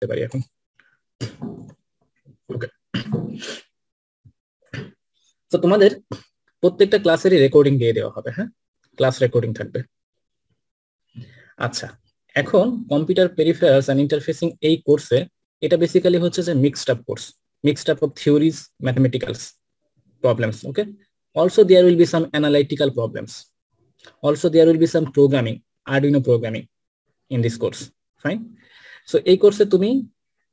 পারি এখন। ওকে, তো তোমাদের প্রত্যেকটা ক্লাসেরই রেকর্ডিং দিয়ে দেওয়া হবে, হ্যাঁ, ক্লাস রেকর্ডিং থাকবে। আচ্ছা, এখন কম্পিউটার পেরিফেরালস এন্ড ইন্টারফেসিং এই কোর্সে এটা বেসিক্যালি হচ্ছে যে mixed up course, mixed up of theories, mathematicals problems. Okay, also there will be some analytical problems, also there will be some programming, Arduino programming in this course. Fine, so এই কোর্সে তুমি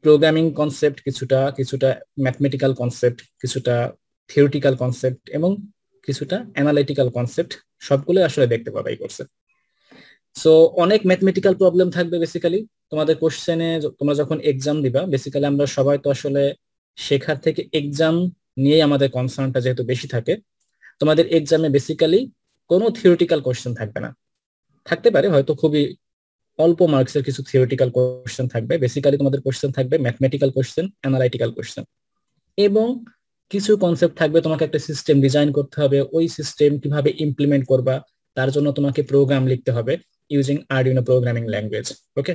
programming concept কিছুটা, কিছুটা mathematical concept, কিছুটা theoretical concept এবং কিছুটা analytical concept সবগুলো আসলে দেখতে পাবে এই কোর্সে। সো অনেক ম্যাথমেটিক্যাল প্রবলেম থাকবে বেসিক্যালি তোমাদের কোশ্চেনে, তোমরা যখন এক্সাম দিবা। বেসিক্যালি আমরা সবাই তো আসলে শেখার থেকে এক্সাম নিয়ে আমাদের কনসার্নটা যেহেতু বেশি থাকে, তোমাদের এক্সামে বেসিক্যালি কোনো থিওরিটিক্যাল কোশ্চেন থাকবে না, থাকতে পারে হয়তো খুবই অল্প মার্কসের কিছু থিওরিটিক্যাল কোশ্চেন থাকবে। বেসিক্যালি তোমাদের কোশ্চেন থাকবে ম্যাথমেটিক্যাল কোশ্চেন, অ্যানালাইটিক্যাল কোশ্চেন এবং কিছু কনসেপ্ট থাকবে। তোমাকে একটা সিস্টেম ডিজাইন করতে হবে, ওই সিস্টেম কিভাবে ইমপ্লিমেন্ট করবা তার জন্য তোমাকে প্রোগ্রাম লিখতে হবে ইউজিং আরডুইনো প্রোগ্রামিং ল্যাঙ্গুয়েজ। ওকে,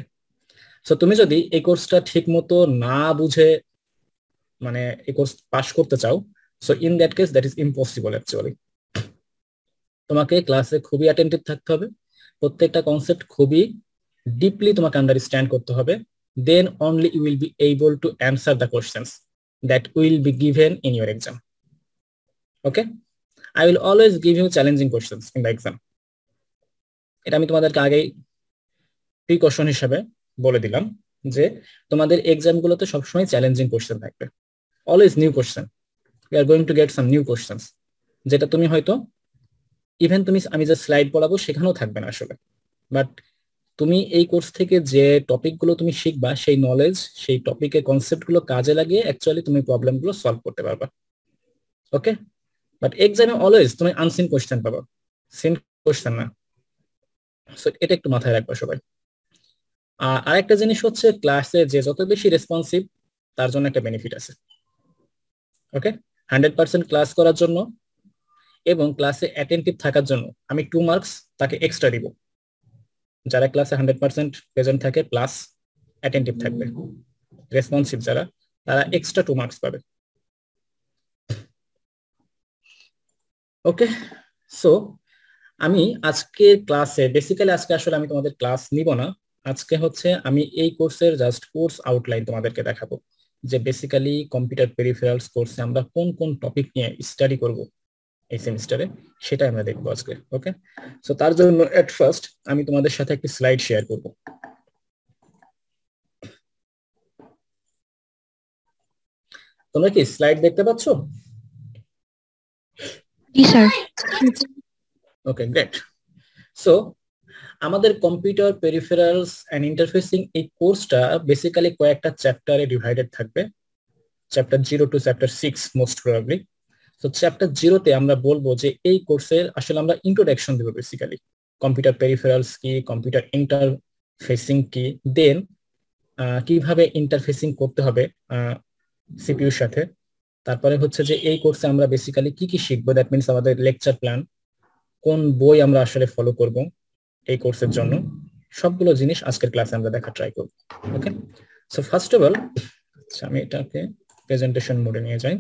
সো তুমি যদি এই কোর্সটা ঠিক মতো না বুঝে মানে এই কোর্স পাস করতে চাও, so in that case that is impossible actually. তোমাকে ক্লাসে খুবই অ্যাটেন্টিভ থাকতে হবে, প্রত্যেকটা কনসেপ্ট খুবই ডিপলি তোমাকে আন্ডারস্ট্যান্ড করতে হবে, then only you will be able to answer the questions that will be given in your exam. Okay, I will always give you challenging questions in the exam. এটা আমি তোমাদেরকে আগেই precaution হিসাবে বলে দিলাম যে তোমাদের এক্সামগুলোতে সবসময় চ্যালেঞ্জিং কোশ্চেন থাকবে, always new question. We are going to get some new questions, যেটা তুমি হয়তো ইভেন আমি যে স্লাইড পড়াবো সেখানেও থাকবে না আসলে। বাট তুমি এই কোর্স থেকে যে টপিকগুলো তুমি শিখবা, সেই নলেজ, সেই টপিকের কনসেপ্টগুলো কাজে লাগিয়ে অ্যাকচুয়ালি তুমি প্রবলেমগুলো সলভ করতে পারবা। ওকে, বাট এক্সামে অলওয়েজ তুমি আনসিন কোশ্চেন পাবা, সিন কোশ্চেন না। সো এটা একটু মাথায় রাখবা সবাই। আর একটা জিনিস হচ্ছে, ক্লাসে যে যত বেশি রেসপন্সিভ তার জন্য একটা বেনিফিট আছে। ওকে, 100% ক্লাস করার জন্য এবং ক্লাসে অ্যাটেন্টিভ থাকার জন্য আমি 2 মার্কস তাকে এক্সট্রা দিব। যারা ক্লাসে 100% প্রেজেন্ট থাকে প্লাস অ্যাটেন্টিভ থাকবে, রেসপন্সিভ যারা, তারা এক্সট্রা 2 মার্কস পাবে। ওকে, সো আমি আজকে ক্লাসে বেসিক্যালি আজকে আসলে আমি তোমাদের ক্লাস নিব না। আজকে হচ্ছে আমি এই কোর্সের জাস্ট কোর্স আউটলাইন তোমাদেরকে দেখাবো, যে বেসিক্যালি কম্পিউটার পেরিফেরালস কোর্সে আমরা কোন কোন টপিক নিয়ে স্টাডি করব এই সেমিস্টারে, সেটা আমরা দেখবো আজকে। ওকে, সো তার জন্য এট ফার্স্ট আমি তোমাদের সাথে একটি স্লাইড শেয়ার করব। তোমরা কি স্লাইড দেখতে পাচ্ছ? জি স্যার। Okay, great. সো আমাদের কম্পিউটার পেরিফেরালস এন্ড ইন্টারফেসিং এই কোর্সটা বেসিক্যালি কয়েকটা চ্যাপ্টারে ডিভাইডেড থাকবে, chapter 0 to chapter 6 most probably. তো চ্যাপ্টার 0-তে আমরা বলবো যে এই কোর্সের আসলে আমরা ইন্ট্রোডাকশন দেবো, বেসিক্যালি কম্পিউটার পেরিফেরালস কি, কম্পিউটার ইন্টারফেসিং কি, দেন কিভাবে ইন্টারফেসিং করতে হবে সিপিইউর সাথে। তারপরে হচ্ছে যে এই কোর্সে আমরা বেসিক্যালি কি কি শিখবো, দ্যাট মিনস আমাদের লেকচার প্ল্যান, কোন বই আমরা আসলে ফলো করব এই কোর্সের জন্য, সবগুলো জিনিস আজকের ক্লাসে আমরা দেখা ট্রাই করব। ওকে, সো ফার্স্ট অফ অল আমি এটাকে প্রেজেন্টেশন মোডে নিয়ে যাই।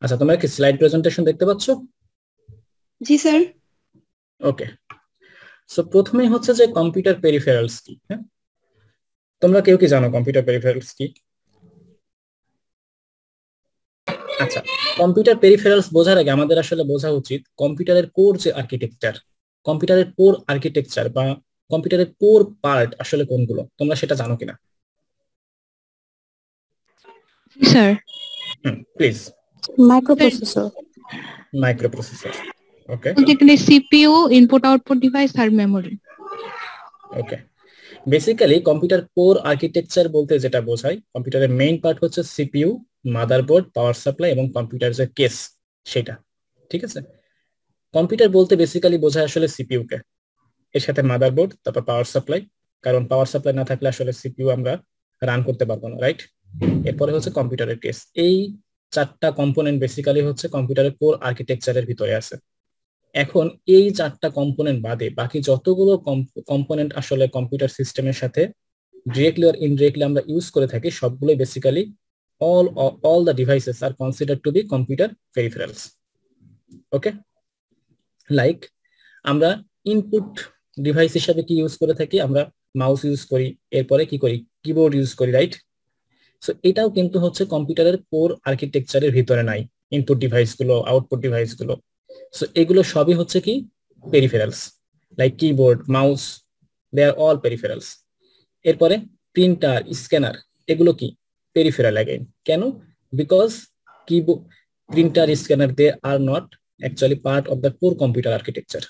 আচ্ছা, তোমরা কি স্লাইড প্রেজেন্টেশন দেখতে পাচ্ছ? জি স্যার। ওকে, সো প্রথমেই হচ্ছে যে কম্পিউটার পেরিফেরালস কি। হ্যাঁ, তোমরা কেউ কি জানো কম্পিউটার পেরিফেরালস কি? আচ্ছা, কম্পিউটার পেরিফেরালস বোঝার আগে আমাদের আসলে বোঝা উচিত কম্পিউটারের কোর যে আর্কিটেকচার, কম্পিউটারের কোর আর্কিটেকচার বা কম্পিউটারের কোর পার্ট আসলে কোনগুলো, তোমরা সেটা জানো কিনা? জি sir. Please. Microprocessor. Microprocessor, okay. Basically CPU, input output device আর memory. Okay, basically computer core architecture বলতে যেটা বোঝায়, কম্পিউটারের মেইন পার্ট হচ্ছে সিপিইউ, মাদারবোর্ড, পাওয়ার সাপ্লাই এবং কম্পিউটার যে কেস সেটা, ঠিক আছে। কম্পিউটার বলতে বেসিক্যালি বোঝায় আসলে সিপিইউ কে, এর সাথে মাদারবোর্ড, তারপর পাওয়ার সাপ্লাই, কারণ পাওয়ার সাপ্লাই না থাকলে আসলে সিপিইউ আমরা রান করতে পারবো না, রাইট? এরপরে হচ্ছে কম্পিউটারের কেস। এই চারটা কম্পোনেন্ট বেসিক্যালি হচ্ছে কম্পিউটারের কোর আর্কিটেকচারের ভিতরে আছে। এখন এই চারটা কম্পোনেন্ট বাদে বাকি যতগুলো কম্পোনেন্ট আসলে কম্পিউটার সিস্টেমের সাথে ডিরেক্টলি অর ইনডিরেক্টলি আমরা ইউজ করে থাকি, সবগুলোই basically all the devices are considered to be computer peripherals. Okay, like আমরা ইনপুট ডিভাইস হিসাবে কি ইউজ করে থাকি? আমরা মাউস ইউজ করি, এরপরে কি করি? কিবোর্ড ইউজ করি, রাইট? সো এটাও কিন্তু হচ্ছে কম্পিউটারের কোর আর্কিটেকচারের ভিতরে নাই, ইনপুট ডিভাইস গুলো, আউটপুট ডিভাইস গুলো। সো এগুলো সবই হচ্ছে কি peripherals, like keyboard, mouse, they are all peripherals. এরপরে প্রিন্টার, স্ক্যানার, এগুলো কি পেরিফেরাল अगेन। কেন? Because keyboard, printer, scanner they are not actually part of the core computer architecture.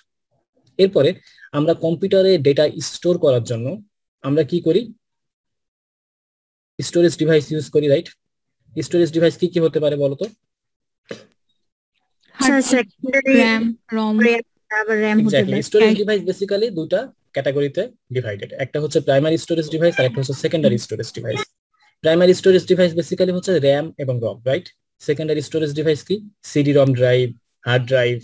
এরপরে আমরা কম্পিউটারে ডেটা স্টোর করার জন্য আমরা কি করি? স্টোরেজ ডিভাইস ইউজ করি, রাইট? স্টোরেজ ডিভাইস কি কি হতে পারে বলো তো? RAM, ROM, exactly, storage device basically দুটো ক্যাটাগরিতে ডিভাইডেড। একটা হচ্ছে প্রাইমারি স্টোরেজ ডিভাইস আর একটা হচ্ছে secondary storage device. Primary storage device basically হচ্ছে র্যাম এবং রম, রাইট? সেকেন্ডারি স্টোরেজ ডিভাইস কি? CD ROM drive, hard drive,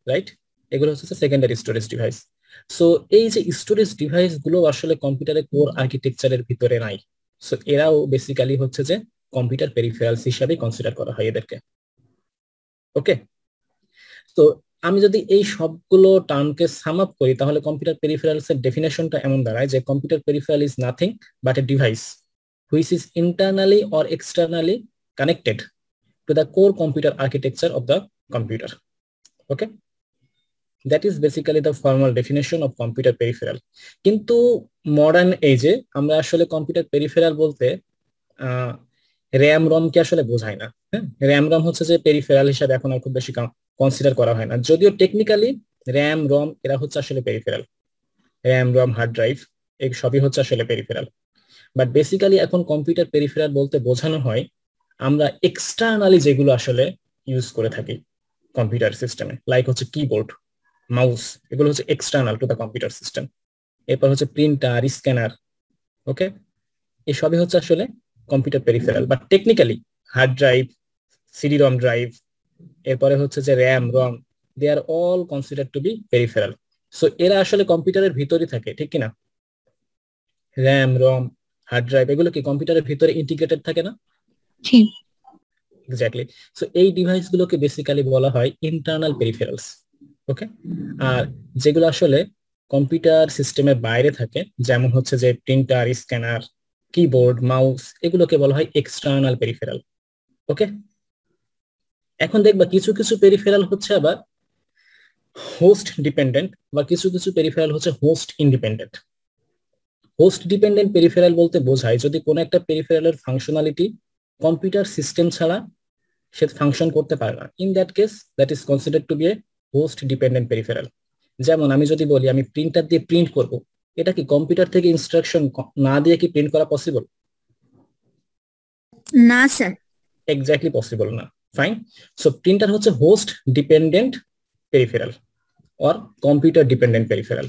right? এগুলো হচ্ছে সেকেন্ডারি স্টোরেজ ডিভাইস। সো এই যে স্টোরেজ ডিভাইস গুলো আসলে কম্পিউটারের কোর আর্কিটেকচারের ভিতরে নাই। সো এরাও বেসিক্যালি হচ্ছে যে কম্পিউটার পেরিফেরালস হিসাবে কনসিডার করা হয় এদেরকে। ওকে, তো আমি যদি এই সবগুলো টার্মকে সাম আপ করি তাহলে কম্পিউটার পেরিফেরালস এর ডেফিনেশনটা এমন দাঁড়ায় যে computer peripheral is nothing but a device which is internally or externally connected to the core computer architecture of the computer. Okay, that is basically the formal definition of computer peripheral. কিন্তু modern এজে আমরা আসলে computer peripheral বলতে RAM ROM কে আসলে বোঝাই না। হ্যাঁ, RAM ROM হচ্ছে যে পেরিফেরাল হিসাবে এখন আর খুব বেশি কনসিডার করা হয় না, যদিও টেকনিক্যালি র্যাম রম এরা হচ্ছে আসলে peripheral. RAM ROM, hard drive, এই সবই হচ্ছে আসলে পেরিফেরাল। বাট বেসিক্যালি এখন কম্পিউটার পেরিফেরাল বলতে বোঝানো হয় আমরা এক্সটার্নালি যেগুলো আসলে ইউজ করে থাকি কম্পিউটার সিস্টেমে, লাইক হচ্ছে কিবোর্ড, মাউস, এগুলো হচ্ছে external to the computer system. এরপর হচ্ছে প্রিন্টার, স্ক্যানার, ওকে, এই সবই হচ্ছে আসলে computer peripheral. But technically hard drive, CD ROM drive, এরপরে হচ্ছে যে RAM ROM, they are all consider to be peripheral. So এরা আসলে কম্পিউটারের ভিতরই থাকে, ঠিক কিনা? র্যাম রম, হার্ড ড্রাইভ, এগুলো কি কম্পিউটারের ভিতরে ইন্টিগ্রেটেড থাকে না? জি, এক্স্যাক্টলি। সো এই ডিভাইস গুলোকে বেসিক্যালি বলা হয় ইন্টারনাল পেরিফেরালস। ওকে, আর যেগুলো আসলে কম্পিউটার সিস্টেমের বাইরে থাকে, যেমন হচ্ছে যে প্রিন্টার, স্ক্যানার, কিবোর্ড, মাউস, এগুলোকে বলা হয় এক্সটার্নাল পেরিফেরাল। ওকে, এখন দেখবা কিছু কিছু পেরিফেরাল হচ্ছে আবার হোস্ট ডিপেন্ডেন্ট, বা কিছু কিছু পেরিফেরাল হচ্ছে host independent. Host dependent peripheral বলতে বোঝায় যদি কোনো একটা পেরিফেরালের ফাংশনালিটি কম্পিউটার সিস্টেম ছাড়া সে ফাংশন করতে পারে না, in that case that is considered to be a host dependent peripheral. যেমন আমি যদি বলি আমি প্রিন্টার দিয়ে প্রিন্ট করব, এটা কি কম্পিউটার থেকে ইনস্ট্রাকশন না দিয়ে কি প্রিন্ট করা পসিবল? না স্যার, এক্স্যাক্টলি পসিবল না। ফাইন, সো প্রিন্টার হচ্ছে host dependent peripheral or computer dependent peripheral.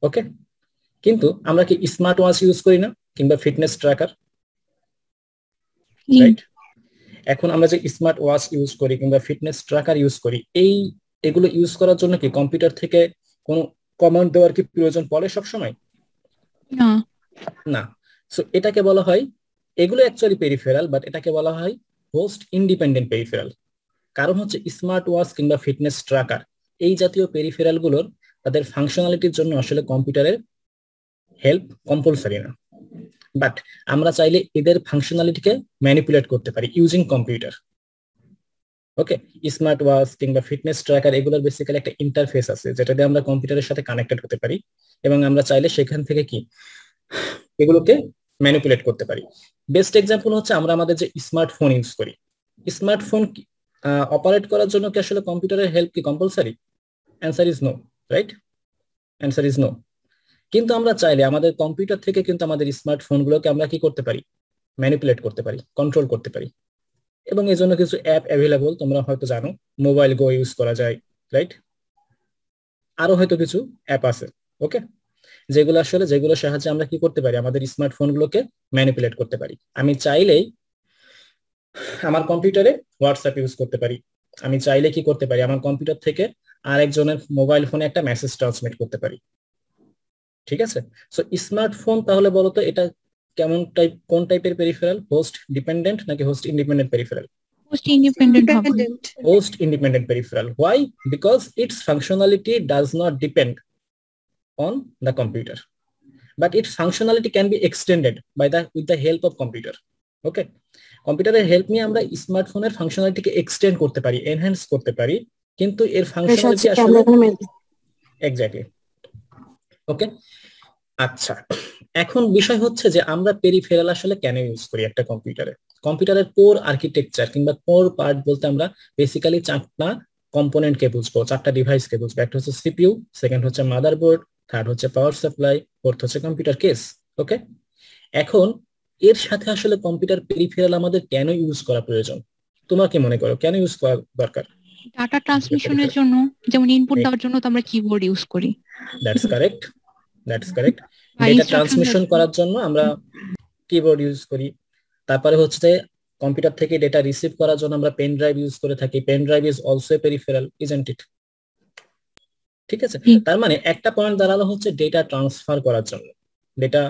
Okay, কিন্তু আমরা কি স্মার্ট ওয়াচ ইউজ করি না, কিংবা ফিটনেস ট্র্যাকার, রাইট? এখন আমরা যে স্মার্ট ওয়াচ ইউজ করি কিংবা ফিটনেস ট্র্যাকার ইউজ করি, এগুলো ইউজ করার জন্য কি কম্পিউটার থেকে কোনো কমান্ড দেওয়ার কি প্রয়োজন পড়ে সবসময়? না না। সো এটাকে বলা হয়, এগুলো অ্যাকচুয়ালি পেরিফেরাল, বাট এটাকে বলা হয় হোস্ট ইন্ডিপেন্ডেন্ট পেরিফেরাল। কারণ হচ্ছে স্মার্ট ওয়াচ কিংবা ফিটনেস ট্র্যাকার এই জাতীয় পেরিফেরাল গুলোর তাদের ফাংশনালিটির জন্য আসলে কম্পিউটারের হেল্প কম্পালসারি না, বাট আমরা চাইলে এদের ফাংশনালিটিকে ম্যানিপুলেট করতে পারি ইউজিং কম্পিউটার। ওকে, স্মার্ট ওয়াচ কিংবা ফিটনেস ট্র্যাকার এগুলোর বেসিক্যালি একটা ইন্টারফেস আছে যেটা দিয়ে আমরা কম্পিউটারের সাথে কানেক্টেড হতে পারি, এবং আমরা চাইলে সেখান থেকে কি এগুলোকে ম্যানিপুলেট করতে পারি। বেস্ট এক্সাম্পল হচ্ছে আমরা আমাদের যে স্মার্টফোন ইউজ করি, স্মার্টফোন অপারেট করার জন্য কি আসলে কম্পিউটারের হেল্প কি compulsory? Answer is no, right? Answer is no. কিন্তু আমরা চাইলে আমাদের কম্পিউটার থেকে কিন্তু আমাদের স্মার্টফোনগুলোকে আমরা কি করতে পারি? ম্যানিপুলেট করতে পারি, কন্ট্রোল করতে পারি। এবং এই জন্য কিছু অ্যাপ অ্যাভেলেবল, তোমরা হয়তো জানো, মোবাইল গো ইউজ করা যায়, রাইট? আরো হয়তো কিছু অ্যাপ আছে, ওকে, যেগুলোর সাহায্যে আমরা কি করতে পারি, আমাদের স্মার্টফোন গুলোকে ম্যানিপুলেট করতে পারি। আমি চাইলেই আমার কম্পিউটারে হোয়াটসঅ্যাপ ইউজ করতে পারি, আমি চাইলে কি করতে পারি, আমার কম্পিউটার থেকে আরেকজনের মোবাইল ফোনে একটা মেসেজ ট্রান্সমিট করতে পারি, ঠিক আছে। সো স্মার্টফোন তাহলে বলতো এটা কোন টাইপের পেরিফেরাল, হোস্ট ডিপেন্ডেন্ট নাকি host independent peripheral? Host independent হবে। Independent. Host independent peripheral. Why? Because its functionality does not depend on the computer, but its functionality can be extended with the help of computer. Okay, কম্পিউটারের help নিয়ে আমরা স্মার্টফোনের ফাংশনালিটিকে extend করতে পারি, enhance করতে পারি, কিন্তু এর ফাংশনালিটি আসলে এক্স্যাক্টলি। ওকে, আচ্ছা, এখন বিষয় হচ্ছে যে আমরা পেরিফেরাল আসলে কেন ইউজ করি একটা কম্পিউটারে। কম্পিউটারের কোর আর্কিটেকচার কিংবা কোর পার্ট বলতে আমরা বেসিক্যালি চারটা কম্পোনেন্টকে বুঝবো, চারটা ডিভাইসকে বুঝবো। একটা হচ্ছে সিপিইউ, সেকেন্ড হচ্ছে মাদারবোর্ড, থার্ড হচ্ছে পাওয়ার সাপ্লাই, ফোর্থ হচ্ছে কম্পিউটার কেস। ওকে, এখন এর সাথে আসলে কম্পিউটার পেরিফেরাল আমাদের কেন ইউজ করা প্রয়োজন, তোমার কি মনে করো কেন ইউজ করা দরকার? ডাটা ট্রান্সমিশনের জন্য, যেমন ইনপুট দেওয়ার জন্য তো আমরা কিবোর্ড ইউজ করি। দ্যাটস কারেক্ট, ডেটা ট্রান্সমিশন করার জন্য আমরা কিবোর্ড ইউজ করি। তারপরে হচ্ছে কম্পিউটার থেকে ডেটা রিসিভ করার জন্য আমরা পেন ড্রাইভ ইউজ করে থাকি। Pen drive is also a peripheral, isn't it? ঠিক আছে, তার মানে একটা পয়েন্ট দাঁড়ালো হচ্ছে ডেটা ট্রান্সফার করার জন্য, ডেটা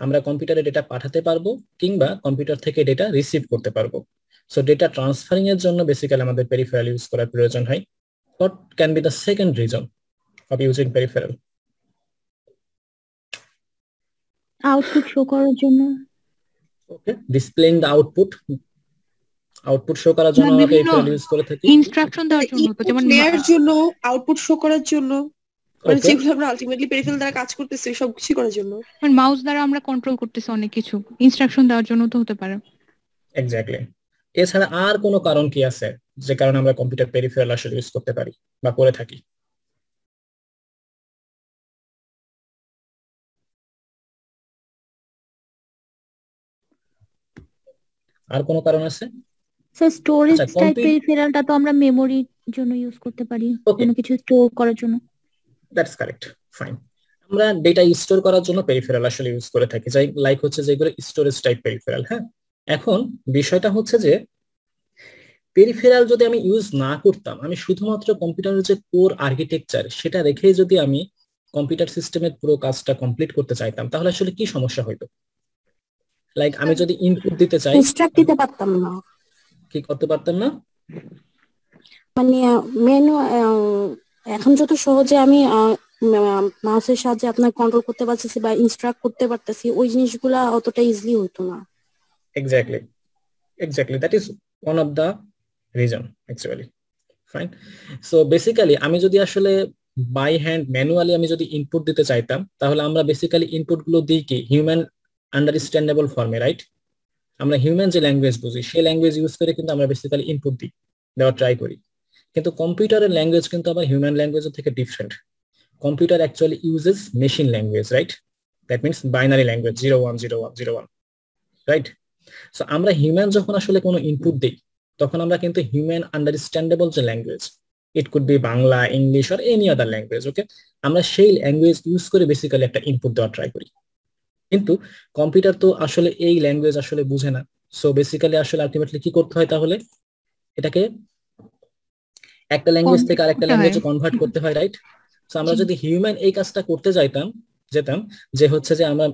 আমরা কম্পিউটারে ডেটা পাঠাতে পারবো কিংবা কম্পিউটার থেকে ডেটা রিসিভ করতে পারবো। সো ডেটা ট্রান্সফারিং এর জন্য বেসিক্যালি আমাদের পেরিফেরাল ইউজ করার প্রয়োজন হয়। What can be the second reason of using peripheral? Output show করার জন্য। ওকে, ডিসপ্লেইং দ্য আউটপুট শো করার জন্য আমরা পেরিফেরাল ইউজ করে থাকি। ইনস্ট্রাকশন দেওয়ার জন্য, তো যেমন নেয়ার জন্য, আউটপুট শো করার জন্য, মানে Okay. যেগুলো আমরা আলটিমেটলি পেরিফেরাল দ্বারা কাজ করতেছি সব কিছু করার জন্য। মাউস দ্বারা আমরা কন্ট্রোল করতেছি অনেক কিছু, ইনস্ট্রাকশন দেওয়ার জন্য তো হতে পারে। এক্স্যাক্টলি। এছাড়া আর কোনো কারণ কি আছে যে কারণে আমরা কম্পিউটার পেরিফেরাল আসলে ইউজ করতে পারি বা করে থাকি? আর কোনো কারণ আছে? স্যার স্টোরেজ আচ্ছা, টাইপ পেরিফেরালটা তো আমরা মেমোরির জন্য ইউজ করতে পারি, কোনো কিছু স্টোর করার জন্য। That's correct, fine. আমরা ডেটা স্টোর করার জন্য পেরিফেরাল আসলে ইউজ করে থাকি, যাই লাইক হচ্ছে যেগুলো স্টোরেজ টাইপ পেরিফেরাল। হ্যাঁ, এখন বিষয়টা হচ্ছে যে পেরিফেরাল যদি আমি ইউজ না করতাম, আমি শুধুমাত্র কম্পিউটারের যে কোর আর্কিটেকচার সেটা রেখেই যদি আমি কম্পিউটার সিস্টেমের পুরো কাজটা কমপ্লিট করতে চাইতাম, তাহলে আসলে কি সমস্যা হইতো? লাইক আমি যদি ইনপুট দিতে চাই, ইনস্ট্রাক্ট দিতে পারতাম না, কি করতে পারতাম না? মানে মেনু এখন যত সহজে আমি মাউসের সাহায্যে আপনার কন্ট্রোল করতে পারতেছি বা ইনস্ট্রাক্ট করতে পারতেছি, ওই জিনিসগুলা অতটা ইজিলি হতো না। Exactly, that is one of the reason actually. Fine. So basically আমি যদি আসলে বাই হ্যান্ড ম্যানুয়ালি আমি যদি ইনপুট দিতে চাইতাম, তাহলে আমরা বেসিক্যালি ইনপুট গুলো দিই কি হিউম্যান আন্ডারস্ট্যান্ডেবল ফর্মে, রাইট? আমরা হিউম্যান যে ল্যাঙ্গুয়েজ বুঝি সেই ল্যাঙ্গুয়েজ ইউজ করে কিন্তু আমরা বেসিক্যালি ইনপুট দিই, দেওয়ার ট্রাই করি। কিন্তু কম্পিউটারের ল্যাঙ্গুয়েজ কিন্তু আবার হিউম্যান ল্যাঙ্গুয়েজের থেকে different. Computer actually uses machine language, right? That means binary language 010101, right? So আমরা হিউম্যান যখন আসলে কোনো ইনপুট দিই, তখন আমরা কিন্তু হিউম্যান আন্ডারস্ট্যান্ডেবল যে language, it could be Bangla, English or any other language, okay, আমরা সেই ল্যাঙ্গুয়েজ ইউজ করে বেসিক্যালি একটা ইনপুট দেওয়ার ট্রাই করি। কিন্তু কম্পিউটার তো আসলে এই ল্যাঙ্গুয়েজ আসলে বুঝে না। সো বেসিক্যালি আসলে আলটিমেটলি কি করতে হয়, তাহলে এটাকে একটা ল্যাঙ্গুয়েজ থেকে আরেকটা ল্যাঙ্গুয়েজে কনভার্ট করতে হয়, রাইট? সো আমরা যদি হিউম্যান এই কাজটা করতে যেতাম যে হচ্ছে যে আমরা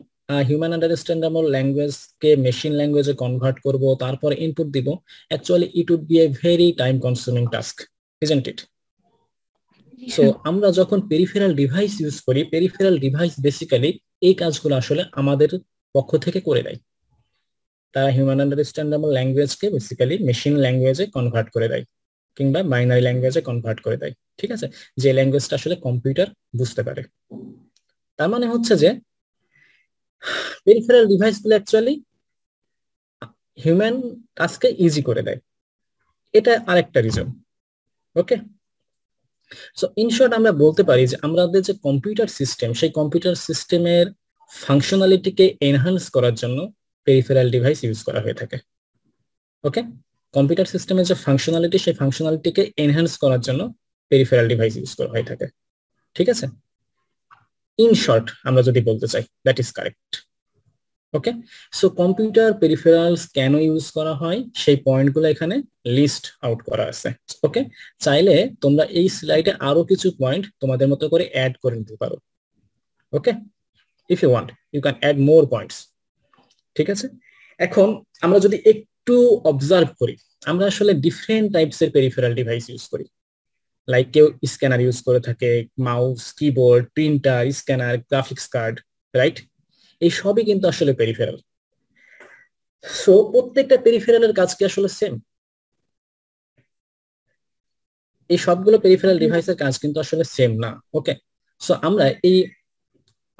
হিউম্যান আন্ডারস্ট্যান্ডেবল ল্যাঙ্গুয়েজ কে মেশিন ল্যাঙ্গুয়েজে কনভার্ট করব, তারপরে ইনপুট দিব, actually it would be a very time consuming task, isn't it? So আমরা যখন পেরিফেরাল ডিভাইস ইউজ করি, পেরিফেরাল ডিভাইস বেসিক্যালি এই কাজগুলো আসলে আমাদের পক্ষ থেকে করে দেয়। তারা হিউম্যান আন্ডারস্ট্যান্ডেবল ল্যাঙ্গুয়েজকে বেসিক্যালি মেশিন ল্যাঙ্গুয়েজে কনভার্ট করে দেয় কিংবা বাইনারি ল্যাঙ্গুয়েজে কনভার্ট করে দেয়, ঠিক আছে, যে ল্যাঙ্গুয়েজটা আসলে কম্পিউটার বুঝতে পারে। তার মানে হচ্ছে যে পেরিফেরাল ডিভাইসগুলো অ্যাকচুয়ালি হিউম্যান কাজকে ইজি করে দেয়, এটা আরেকটা reason. Okay, so in short আমরা বলতে পারি যে আমাদের যে কম্পিউটার সিস্টেম, সেই কম্পিউটার সিস্টেমের ফাংশনালিটিকে এনহান্স করার জন্য পেরিফেরাল ডিভাইস ইউজ করা হয়ে থাকে। ওকে, কম্পিউটার সিস্টেমের যে ফাংশনালিটি, সেই ফাংশনালিটিকে এনহান্স করার জন্য পেরিফেরাল ডিভাইস ইউজ করা হয়ে থাকে। ঠিক আছে, ইন শর্ট আমরা যদি বলতে চাই that is correct. Okay, so computer peripherals কেন ইউজ করা হয় সেই পয়েন্টগুলো এখানে লিস্ট আউট করা আছে। ওকে, চাইলে তোমরা এই স্লাইডে আরো কিছু পয়েন্ট তোমাদের মতো করে অ্যাড করে নিতে পারো। Okay, if you want you can add more points. ঠিক আছে, এখন আমরা যদি একটু অবজার্ভ করি, আমরা আসলে ডিফারেন্ট টাইপস এর পেরিফেরাল ডিভাইস ইউজ করি। লাইক কেউ স্ক্যানার ইউজ করে থাকে, mouse, keyboard, printer, scanner, graphics card, right? এই সবই কিন্তু আসলে পেরিফেরাল। সো প্রত্যেকটা পেরিফেরালের কাজ কি আসলে সেম? এই সবগুলো পেরিফেরাল ডিভাইসের কাজ কিন্তু আসলে সেম না। ওকে, সো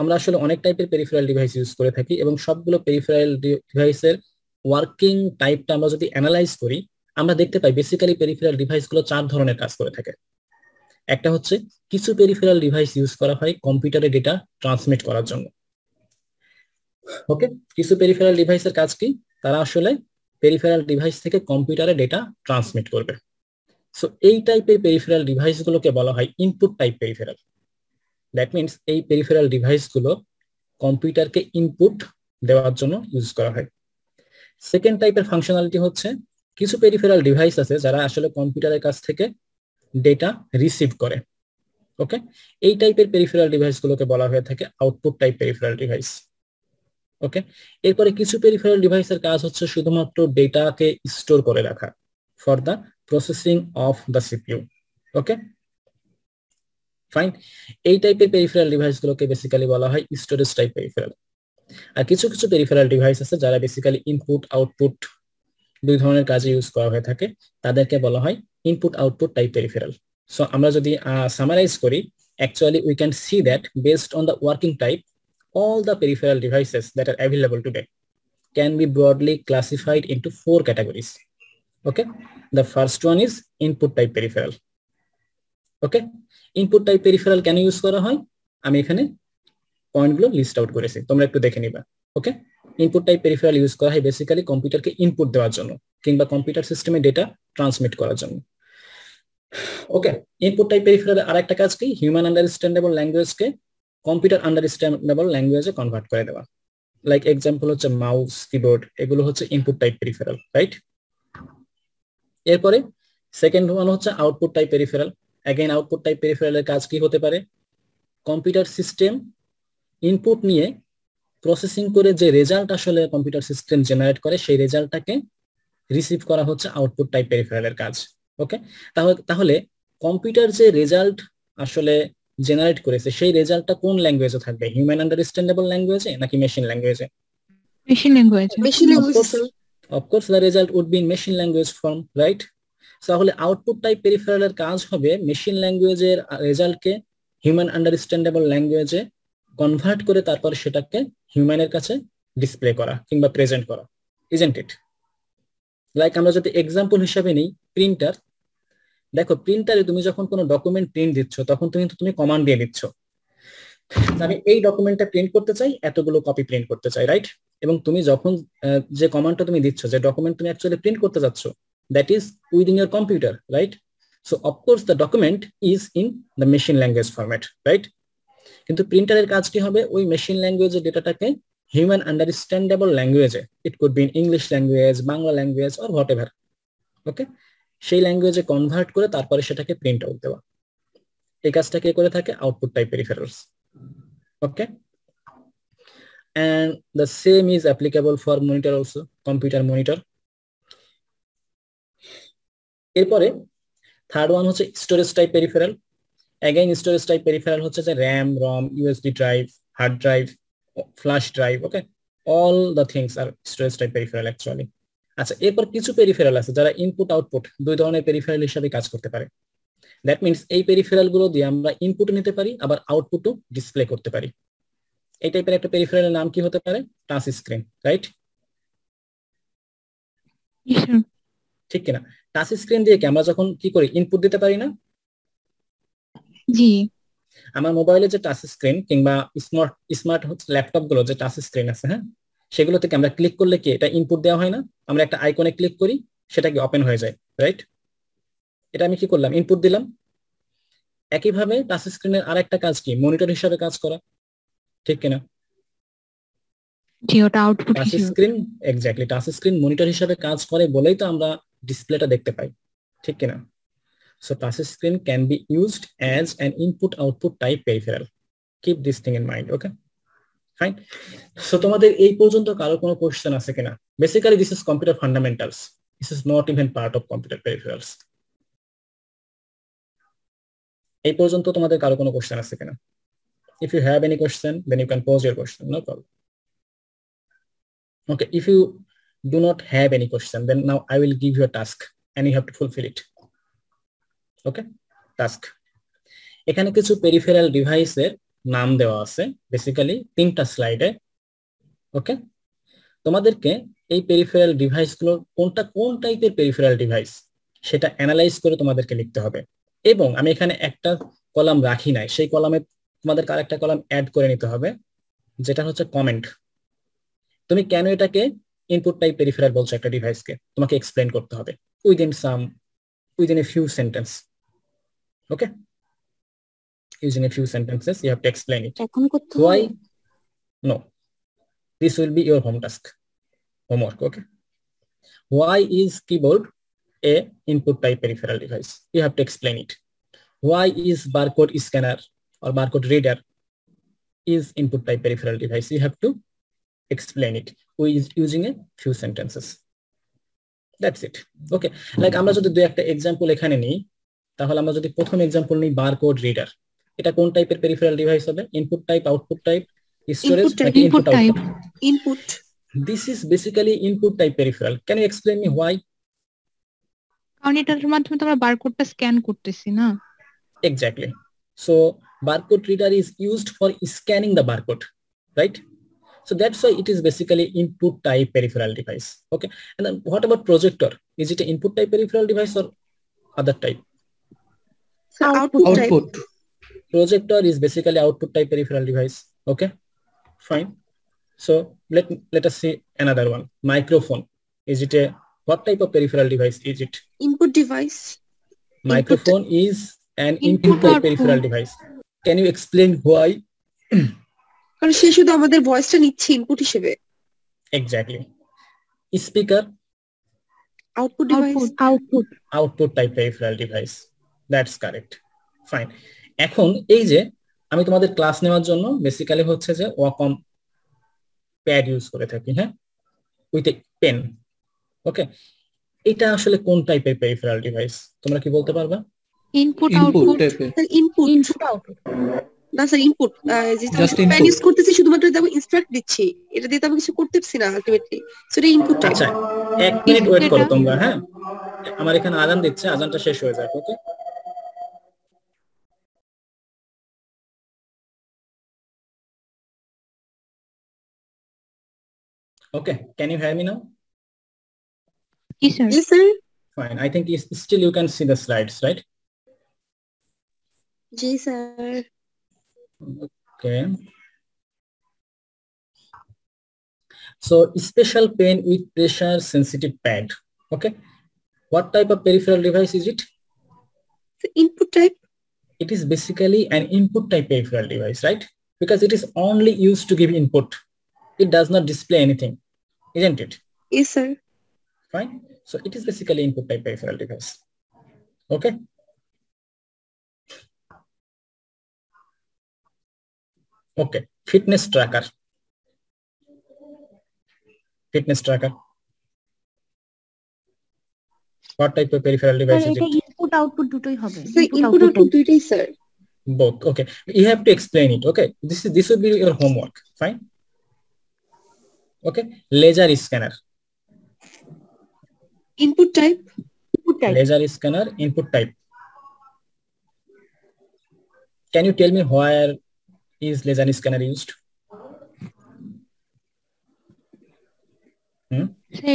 আমরা আসলে অনেক টাইপের পেরিফেরাল ডিভাইস ইউজ করে থাকি এবং সবগুলো পেরিফেরাল ডিভাইসের ওয়ার্কিং টাইপটা আমরা যদি অ্যানালাইজ করি, আমরা দেখতে পাই বেসিক্যালি পেরিফেরাল ডিভাইসগুলো 4 ধরনের কাজ করে থাকে। একটা হচ্ছে কিছু পেরিফেরাল ডিভাইস ইউজ করা হয় কম্পিউটারে ডেটা ট্রান্সমিট করার জন্য। ওকে, কিছু পেরিফেরাল ডিভাইসের কাজ কি? তারা আসলে পেরিফেরাল ডিভাইস থেকে কম্পিউটারে ডেটা ট্রান্সমিট করবে। সো এই টাইপের পেরিফেরাল ডিভাইসগুলোকে বলা হয় input type peripheral. That means এই পেরিফেরাল ডিভাইসগুলো কম্পিউটারকে ইনপুট দেওয়ার জন্য ইউজ করা হয়। সেকেন্ড টাইপের ফাংশনালিটি হচ্ছে কিছু পেরিফেরাল ডিভাইস আছে যারা আসলে কম্পিউটারের কাছ থেকে ডেটা রিসিভ করে। ওকে, এই টাইপের পেরিফেরাল ডিভাইসগুলোকে বলা হয়ে থাকে আউটপুট টাইপ পেরিফেরাল ডিভাইস। ওকে, এরপরে কিছু পেরিফেরাল ডিভাইসের কাজ হচ্ছে শুধুমাত্র ডেটাকে স্টোর করে রাখা for the processing of the CPU. Okay, fine. এই টাইপের পেরিফেরাল ডিভাইসগুলোকে বেসিক্যালি বলা হয় স্টোরেজ টাইপ পেরিফেরাল। আর কিছু কিছু পেরিফেরাল ডিভাইস আছে যারা বেসিক্যালি ইনপুট আউটপুট দুই ধরনের কাজে ইউজ করা হয়ে থাকে, তাদেরকে বলা হয় input output type peripheral. So আমরা যদি সামারাইজ করি, actually we can see that based on the working type, all the peripheral devices that are available today can be broadly classified into 4 categories. Okay, the first one is input type peripheral. Okay, input type peripheral কেন use করা হয় আমি এখানে পয়েন্টগুলো list out করেছি, তোমরা একটু দেখে নিবা। ওকে, ইনপুট টাইপ পেরিফেরাল ইউজ করা হয় বেসিক্যালি কম্পিউটারকে ইনপুট দেওয়ার জন্য কিংবা কম্পিউটার সিস্টেমে ডেটা ট্রান্সমিট করার জন্য। ওকে, ইনপুট টাইপ পেরিফেরালের আরেকটা কাজ কি? হিউম্যান আন্ডারস্ট্যান্ডেবল ল্যাঙ্গুয়েজকে কম্পিউটার আন্ডারস্ট্যান্ডেবল ল্যাঙ্গুয়েজে কনভার্ট করে দেওয়া। লাইক এক্সাম্পল হচ্ছে মাউস, কিবোর্ড, এগুলো হচ্ছে ইনপুট টাইপ পেরিফেরাল, রাইট? এরপরে সেকেন্ড ওয়ান হচ্ছে output type peripheral. Again output type পেরিফেরালের কাজ কি হতে পারে? কম্পিউটার সিস্টেম ইনপুট নিয়ে প্রসেসিং করে যে রেজাল্ট আসলে কম্পিউটার সিস্টেম জেনারেট করে, সেই রেজাল্টটাকে রিসিভ করা হচ্ছে আউটপুট টাইপ পেরিফেরালের কাজ। ওকে, তাহলে কম্পিউটার যে রেজাল্ট আসলে জেনারেট করেছে সেই রেজাল্টটা কোন ল্যাঙ্গুয়েজে থাকবে? হিউম্যান আন্ডারস্ট্যান্ডেবল ল্যাঙ্গুয়েজে নাকি মেশিন ল্যাঙ্গুয়েজে? Machine language. Machine language. Of course the result would be in machine language form, right? তাহলে আউটপুট টাইপ পেরিফেরালের কাজ হবে মেশিন ল্যাঙ্গুয়েজের রেজাল্টকে হিউম্যান আন্ডারস্ট্যান্ডেবল ল্যাঙ্গুয়েজে কনভার্ট করে তারপর সেটাকে হিউম্যানের কাছে ডিসপ্লে করা কিংবা প্রেজেন্ট করা, ইজন্ট ইট? লাইক আমরা যদি এক্সাম্পল হিসেবে নিই প্রিন্টার। দেখো প্রিন্টারে তুমি যখন কোনো ডকুমেন্ট প্রিন্ট দিচ্ছ তখন তুমি কমান্ড দিয়ে দিচ্ছ, আমি এই ডকুমেন্টটা প্রিন্ট করতে চাই, এতগুলো কপি প্রিন্ট করতে চাই, রাইট? এবং তুমি যখন যে কমান্ডটা তুমি দিচ্ছ, যে ডকুমেন্ট তুমি অ্যাকচুয়ালি প্রিন্ট করতে যাচ্ছ, that is within your computer, right? So of course the document is in the machine language format, right? কিন্তু প্রিন্টারের কাজ কি হবে? ওই মেশিন ল্যাঙ্গুয়েজের ডেটাটাকে হিউম্যান আন্ডারস্ট্যান্ডেবল ল্যাঙ্গুয়েজে, it could be in English language, Bangla language or whatever, okay, সেই ল্যাঙ্গুয়েজে কনভার্ট করে তারপরে সেটাকে প্রিন্ট আউট দেওয়া। এই কাজটা কে করে থাকে? Output type peripherals. Okay, and the same is applicable for monitor also, computer monitor. এরপরে থার্ড ওয়ান হচ্ছে storage type peripheral. Again storage type peripheral হচ্ছে যে RAM, ROM, USB drive, hard drive, flash drive. Okay, all the things are storage type peripheral actually. আচ্ছা, এরপর কিছু peripheral আছে যারা input output দুই ধরনের পেরিফেরাল হিসেবে কাজ করতে পারে। দ্যাট মিনস এই পেরিফেরাল গুলো দিয়ে আমরা ইনপুট নিতে পারি আবার আউটপুটও ডিসপ্লে করতে পারি। এই টাইপের একটা পেরিফেরালের নাম কি হতে পারে? Touch screen, right? ঠিক কিনা? টাচ স্ক্রিন দিয়ে কি আমরা যখন কি করি? ইনপুট দিতে পারি না? জি। আমার মোবাইলে যে টাচ স্ক্রিন কিংবা স্মার্ট ল্যাপটপ গুলো যে টাচ স্ক্রিন আছে, হ্যাঁ, সেগুলো থেকে আমরা ক্লিক করলে কি এটা ইনপুট দেওয়া হয় না? আমরা একটা আইকনে ক্লিক করি, সেটা কি ওপেন হয়ে যায়, রাইট? এটা আমি কি করলাম? ইনপুট দিলাম। একইভাবে টাচ স্ক্রিনের আরেকটা কাজ কি, মনিটর হিসাবে কাজ করা, ঠিক কিনা? জি, ওটা আউটপুট টাচ হিসেবে। Screen, exactly, touch screen monitor হিসাবে কাজ করে বলেই তো আমরা ডিসপ্লেটা দেখতে পাই, ঠিক কিনা? So touch screen can be used as an input output type peripheral. Keep this thing in mind, okay fine. So তোমাদের এই পর্যন্ত কারো কোনো কোশ্চেন আছে কিনা? Basically this is computer fundamentals, this is not even part of computer peripherals. এই পর্যন্ত তোমাদের কারো কোনো কোশ্চেন আছে কিনা? If you have any question, then you can pose your question, no problem. Okay, if you do not have any question, then now I will give you a task and you have to fulfill it. Okay, task. এখানে কিছু peripheral ডিভাইসের নাম দেওয়া আছে basically 3টা স্লাইডে। ওকে, তোমাদেরকে এই পেরিফেরাল ডিভাইসগুলো কোনটা কোন টাইপের পেরিফেরাল ডিভাইস সেটা অ্যানালাইজ করে তোমাদেরকে লিখতে হবে। এবং আমি এখানে একটা কলাম রাখি নাই, সেই কলামে তোমাদের আরেকটা কলাম অ্যাড করে নিতে হবে, যেটা হচ্ছে কমেন্ট। তুমি কেন এটাকে ইনপুট টাইপ পেরিফেরাল বলছো একটা ডিভাইসকে, তোমাকে এক্সপ্লেইন করতে হবে within a few sentence. Okay, using a few sentences you have to explain it. এখন করতে Why? হবে? No, this will be your homework. Okay, why is keyboard a input type peripheral device? You have to explain it. Why is barcode scanner or barcode reader is input type peripheral device? You have to explain it using a few sentences. That's it. Okay, like আমরা যদি দুই একটা example এখানে নিই, তাহলে আমরা যদি প্রথম এক্সাম্পল নিই বারকোড রিডার, এটা কোন টাইপের পেরিফেরাল ডিভাইস হবে? Input type, output type, storage নাকি input type? Input. This is basically input type peripheral. Can you explain me why? কারণ এটার মাধ্যমে তো আমরা বারকোডটা স্ক্যান করতেছি না। Exactly. So barcode reader is used for scanning the barcode, right? So that's why it is basically input type peripheral device. Okay, and then what about projector? Is it an input type peripheral device or other type? So output. Projector is basically output type peripheral device. Okay, fine. So let us see another one. Microphone. Is it a what type of peripheral device is it? Input device. Microphone is an input type peripheral device. Can you explain why? কারণ সে শুধু আমাদের ভয়েসটা নিচ্ছে input হিসেবে। Exactly. Speaker. Output device. Output type peripheral device. That's correct. Fine. এখন এই যে আমি তোমাদের ক্লাস নেওয়ার জন্য বেসিক্যালি হচ্ছে যে ওয়াকম প্যাড ইউজ করে থাকি, হ্যাঁ, উইথ এ পেন। ওকে, এটা আসলে কোন টাইপের পেরিফেরাল ডিভাইস তোমরা কি বলতে পারবা? Input output. ইনপুট আউটপুট না স্যার, ইনপুট। পেন ইউজ করতেছি শুধুমাত্র আমি ইনস্ট্রাক্ট দিচ্ছি, এটা দিয়ে তো আমি কিছু করতেছি না আলটিমেটলি। সো এটা ইনপুট টাইপ। আচ্ছা, 1 মিনিট ওয়েট করো তোমরা, হ্যাঁ, আমার এখানে আজান দিচ্ছে, আজানটা শেষ হয়ে যাক। ওকে, okay, can you hear me now? Yes sir. Yes sir. Fine, I think still you can see the slides, right? Ji sir. Okay, so special pen with pressure sensitive pad. Okay, what type of peripheral device is it? The input type. It is basically an input type peripheral device, right? Because it is only used to give input, it does not display anything, isn't it? Yes sir. Fine, so it is basically input type peripheral device. Okay, okay, fitness tracker. What type of peripheral device is it? Input output দুটোই হবে। Input output দুটোই sir. Both. Okay, you have to explain it. Okay, this will be your homework. Fine. Okay, laser scanner. Input type. Laser scanner input type. Can you tell me where is laser scanner used?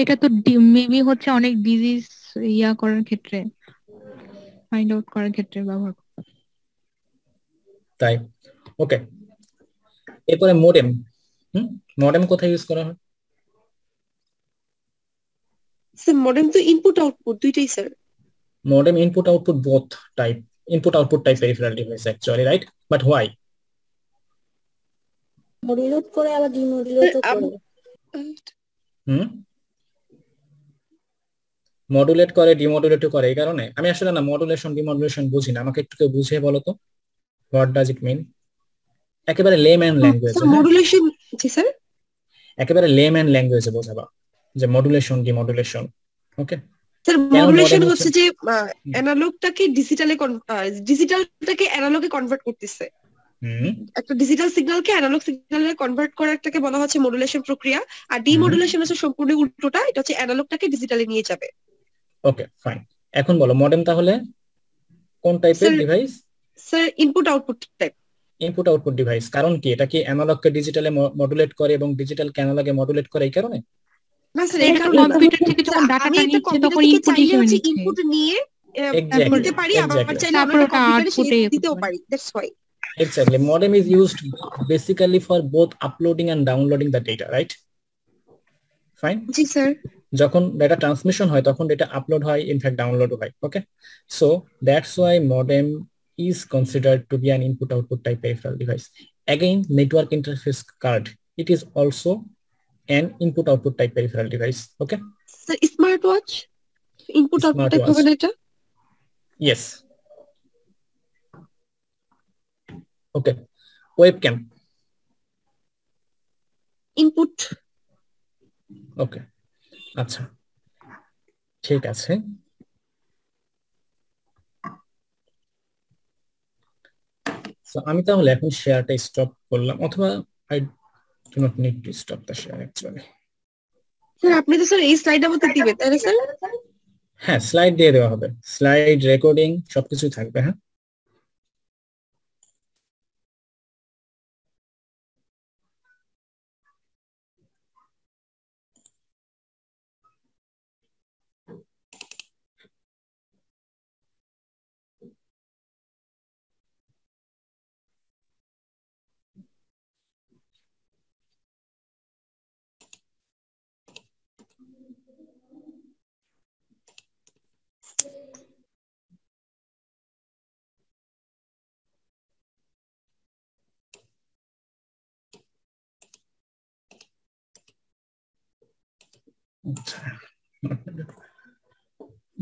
এটা তো maybe হচ্ছে অনেক disease করার ক্ষেত্রে, find out করার ক্ষেত্রে ব্যবহার করে। তাই, ওকে, এরপরে মডেম। মডেম কোথায় ইউজ করা হয়? স্যার মডেম তো ইনপুট আউটপুট দুইটাই sir. Modem input output both type, input output type peripheral device actually, right? But why? Modulate করে আবার ডিমডুলেটও করে। মডুলেট করে ডিমডুলেটও করে, এই কারণে আমি আসলে না মডুলেশন ডিমডুলেশন বুঝি না, আমাকে একটু কেউ বুঝিয়ে বলো তো হোয়াট ডাজ ইট মিন, একেবারে লেম্যান ল্যাঙ্গুয়েজে। মডুলেশন জি স্যার, একেবারে লেম্যান ল্যাঙ্গুয়েজে বোঝাবা যে modulation demodulation. Okay sir, modulation হচ্ছে যে অ্যানালগটাকে ডিজিটালটাকে অ্যানালগে কনভার্ট করতেছে। একটা ডিজিটাল সিগন্যালকে অ্যানালগ সিগন্যালে কনভার্ট করা একটাকে বলা হচ্ছে মডুলেশন প্রক্রিয়া, আর ডিমডুলেশন হচ্ছে সম্পূর্ণ উল্টোটা, এটা হচ্ছে অ্যানালগটাকে ডিজিটালে নিয়ে যাবে। ওকে ফাইন, এখন বলো মডেম তাহলে কোন টাইপের device? Sir input output type. Input output device, কারণ কি এটা কি অ্যানালগকে ডিজিটালে মডুলেট করে এবং ডিজিটালকে অ্যানালগে মডুলেট করে, এই কারণে? না স্যার, এই কারণে কম্পিউটার থেকে যখন ডাটাটা নিচ্ছে তখন ইনপুট হিসেবে নিচ্ছে, ইনপুট নিয়ে দিতে পারি, আবার চাইলে তারপর আমরা ওটা আউটপুটে দিতেও পারি, that's why. Exactly, modem is used basically for both uploading and downloading the data, right? Fine. জি স্যার। যখন ডেটা ট্রান্সমিশন হয় তখন ডেটা আপলোড হয়, ইনফ্যাক্ট ডাউনলোড হয়। Okay, so that's why modem is considered to be an input output type peripheral device. Again, network interface card, it is also an input output type peripheral device. Okay, so smartwatch input output type হবে না এটা? Yes. Okay, webcam input. Okay, আচ্ছা ঠিক আছে। So আমি তাহলে এখন শেয়ারটা স্টপ করলাম, অথবা I do not need to stop the share actually. Sir আপনি তো স্যার এই স্লাইড আমাদের দিবেন তাই না স্যার? হ্যাঁ, স্লাইড দিয়ে দেওয়া হবে, স্লাইড রেকর্ডিং সবকিছুই থাকবে। হ্যাঁ,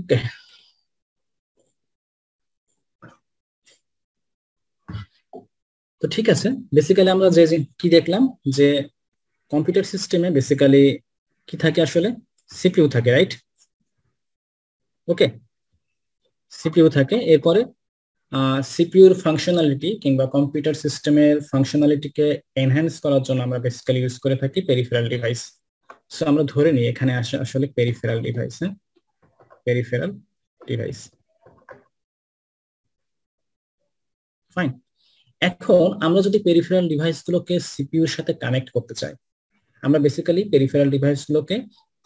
ওকে, তো ঠিক আছে। বেসিক্যালি আমরা যে কি দেখলাম যে কম্পিউটার সিস্টেমে বেসিক্যালি কি থাকে, আসলে সিপিইউ থাকে, রাইট? ওকে, সিপিইউ থাকে। এরপরে সিপিইউর ফাংশনালিটি কিংবা কম্পিউটার সিস্টেমের ফাংশনালিটিকে এনহ্যান্স করার জন্য আমরা বেসিক্যালি ইউজ করে থাকি পেরিফেরাল ডিভাইস। সো আমরা ধরে নিই এখানে আসলে পেরিফেরাল ডিভাইস। হ্যাঁ, পেরিফেরাল ডিভাইস, ফাইন। এখন আমরা যদি পেরিফেরাল ডিভাইসগুলোকে সিপিইউর সাথে কানেক্ট করতে চাই, আমরা বেসিক্যালি পেরিফেরাল ডিভাইসগুলোকে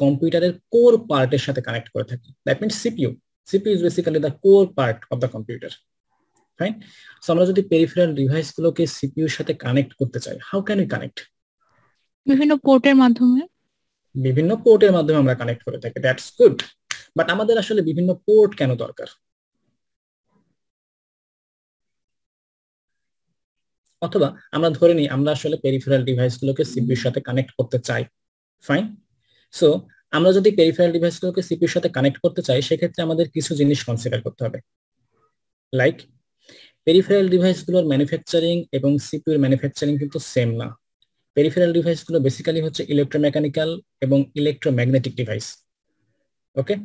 কম্পিউটারের কোর পার্টের সাথে কানেক্ট করে থাকি। That means CPU is basically the core part of the computer, fine. So আমরা যদি পেরিফেরাল ডিভাইসগুলোকে সিপিইউর সাথে কানেক্ট করতে চাই, হাউ ক্যান উই কানেক্ট? বিভিন্ন পোর্টের মাধ্যমে। বিভিন্ন পোর্টের মাধ্যমে আমরা কানেক্ট করে থাকি, দ্যাটস গুড। বাট আমাদের আসলে বিভিন্ন পোর্ট কেন দরকার? অথবা আমরা ধরে নিই আমরা আসলে পেরিফেরাল ডিভাইসগুলোকে সিপিইউর সাথে কানেক্ট করতে চাই, ফাইন। সো আমরা যদি পেরিফেরাল ডিভাইসগুলোকে সিপিইউর সাথে কানেক্ট করতে চাই, সেক্ষেত্রে আমাদের কিছু জিনিস কনসিডার করতে হবে। লাইক পেরিফেরাল ডিভাইসগুলোর ম্যানুফ্যাকচারিং এবং সিপিইউর ম্যানুফ্যাকচারিং কিন্তু সেম না। পেরিফেরাল ডিভাইসগুলো বেসিক্যালি হচ্ছে ইলেকট্রোমেকানিক্যাল এবং electromagnetic device. Okay,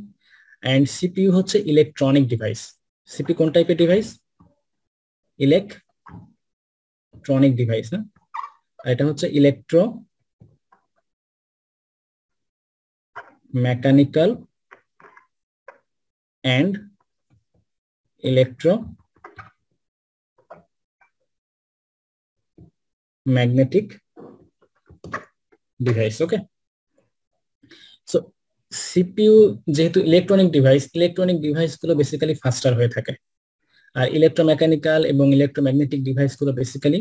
and CPU হচ্ছে ইলেকট্রনিক ডিভাইস। সিপিইউ কোন টাইপের ডিভাইস? Electronic device. না, এটা হচ্ছে electro mechanical and electromagnetic device. Okay, so CPU যেহেতু ইলেকট্রনিক ডিভাইসগুলো বেসিক্যালি ফাস্টার হয়ে থাকে, আর ইলেকট্রোমেকানিক্যাল এবং ইলেকট্রোম্যাগনেটিক ডিভাইসগুলো বেসিক্যালি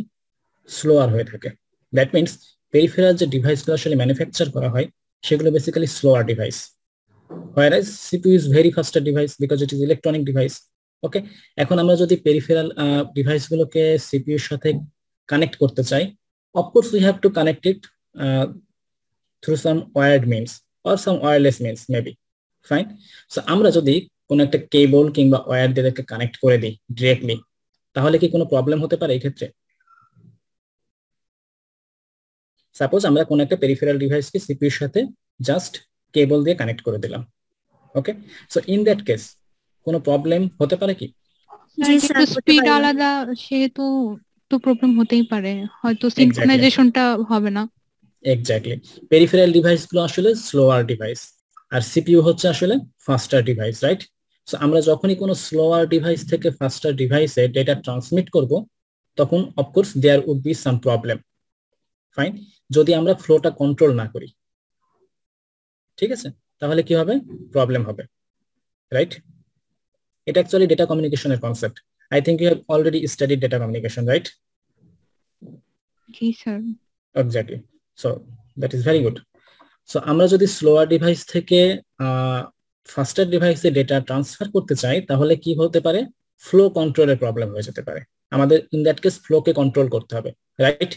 স্লোয়ার হয়ে থাকে। দ্যাট মিনস পেরিফেরাল যে ডিভাইসগুলো আসলে ম্যানুফ্যাকচার করা হয় সেগুলো basically slower device, whereas CPU is very faster device because it is electronic device. ওকে, এখন আমরা যদি পেরিফেরাল ডিভাইস গুলোকে সিপিইউ এর সাথে কানেক্ট করতে চাই, of course we have to connect it through some wired means or some wireless means maybe, fine. So আমরা যদি কোনো একটা কেবল কিংবা ওয়্যার দিয়ে কানেক্ট করে দিই ডিরেক্টলি, তাহলে কি কোনো প্রবলেম হতে পারে এই ক্ষেত্রে? সাপোজ আমরা কোনো একটা পেরিফেরাল ডিভাইসকে সিপিইউ এর সাথে জাস্ট কেবল দিয়ে কানেক্ট করে দিলাম, ওকে। সো ইন দ্যাট কেস কোনো প্রবলেম হতে পারে কি? জি স্যার, স্পিড আলাদা সেহেতু তো প্রবলেম হতেই পারে, হয়তো সিনক্রোনাইজেশনটা হবে না। এক্স্যাক্টলি, পেরিফেরাল ডিভাইস গুলো আসলে স্লোয়ার ডিভাইস আর সিপিইউ হচ্ছে আসলে ফাস্টার ডিভাইস, রাইট? সো আমরা যখনই কোনো স্লোয়ার ডিভাইস থেকে ফাস্টার ডিভাইসে ডেটা ট্রান্সমিট করব, তখন of course there would be some problem, fine, যদি আমরা ফ্লোটা কন্ট্রোল না করি, ঠিক আছে? তাহলে কি হবে? প্রবলেম হবে, রাইট? এটা অ্যাকচুয়ালি ডেটা কমিউনিকেশনের concept. I think you have already studied data communication, right? জি sir. Exactly, so that is very good. So আমরা যদি স্লোয়ার ডিভাইস থেকে ফাস্টার ডিভাইসে ডেটা ট্রান্সফার করতে চাই, তাহলে কি হতে পারে? ফ্লো কন্ট্রোলের প্রবলেম হয়ে যেতে পারে। আমাদের ইন দ্যাট কেস ফ্লোকে কন্ট্রোল করতে হবে, রাইট?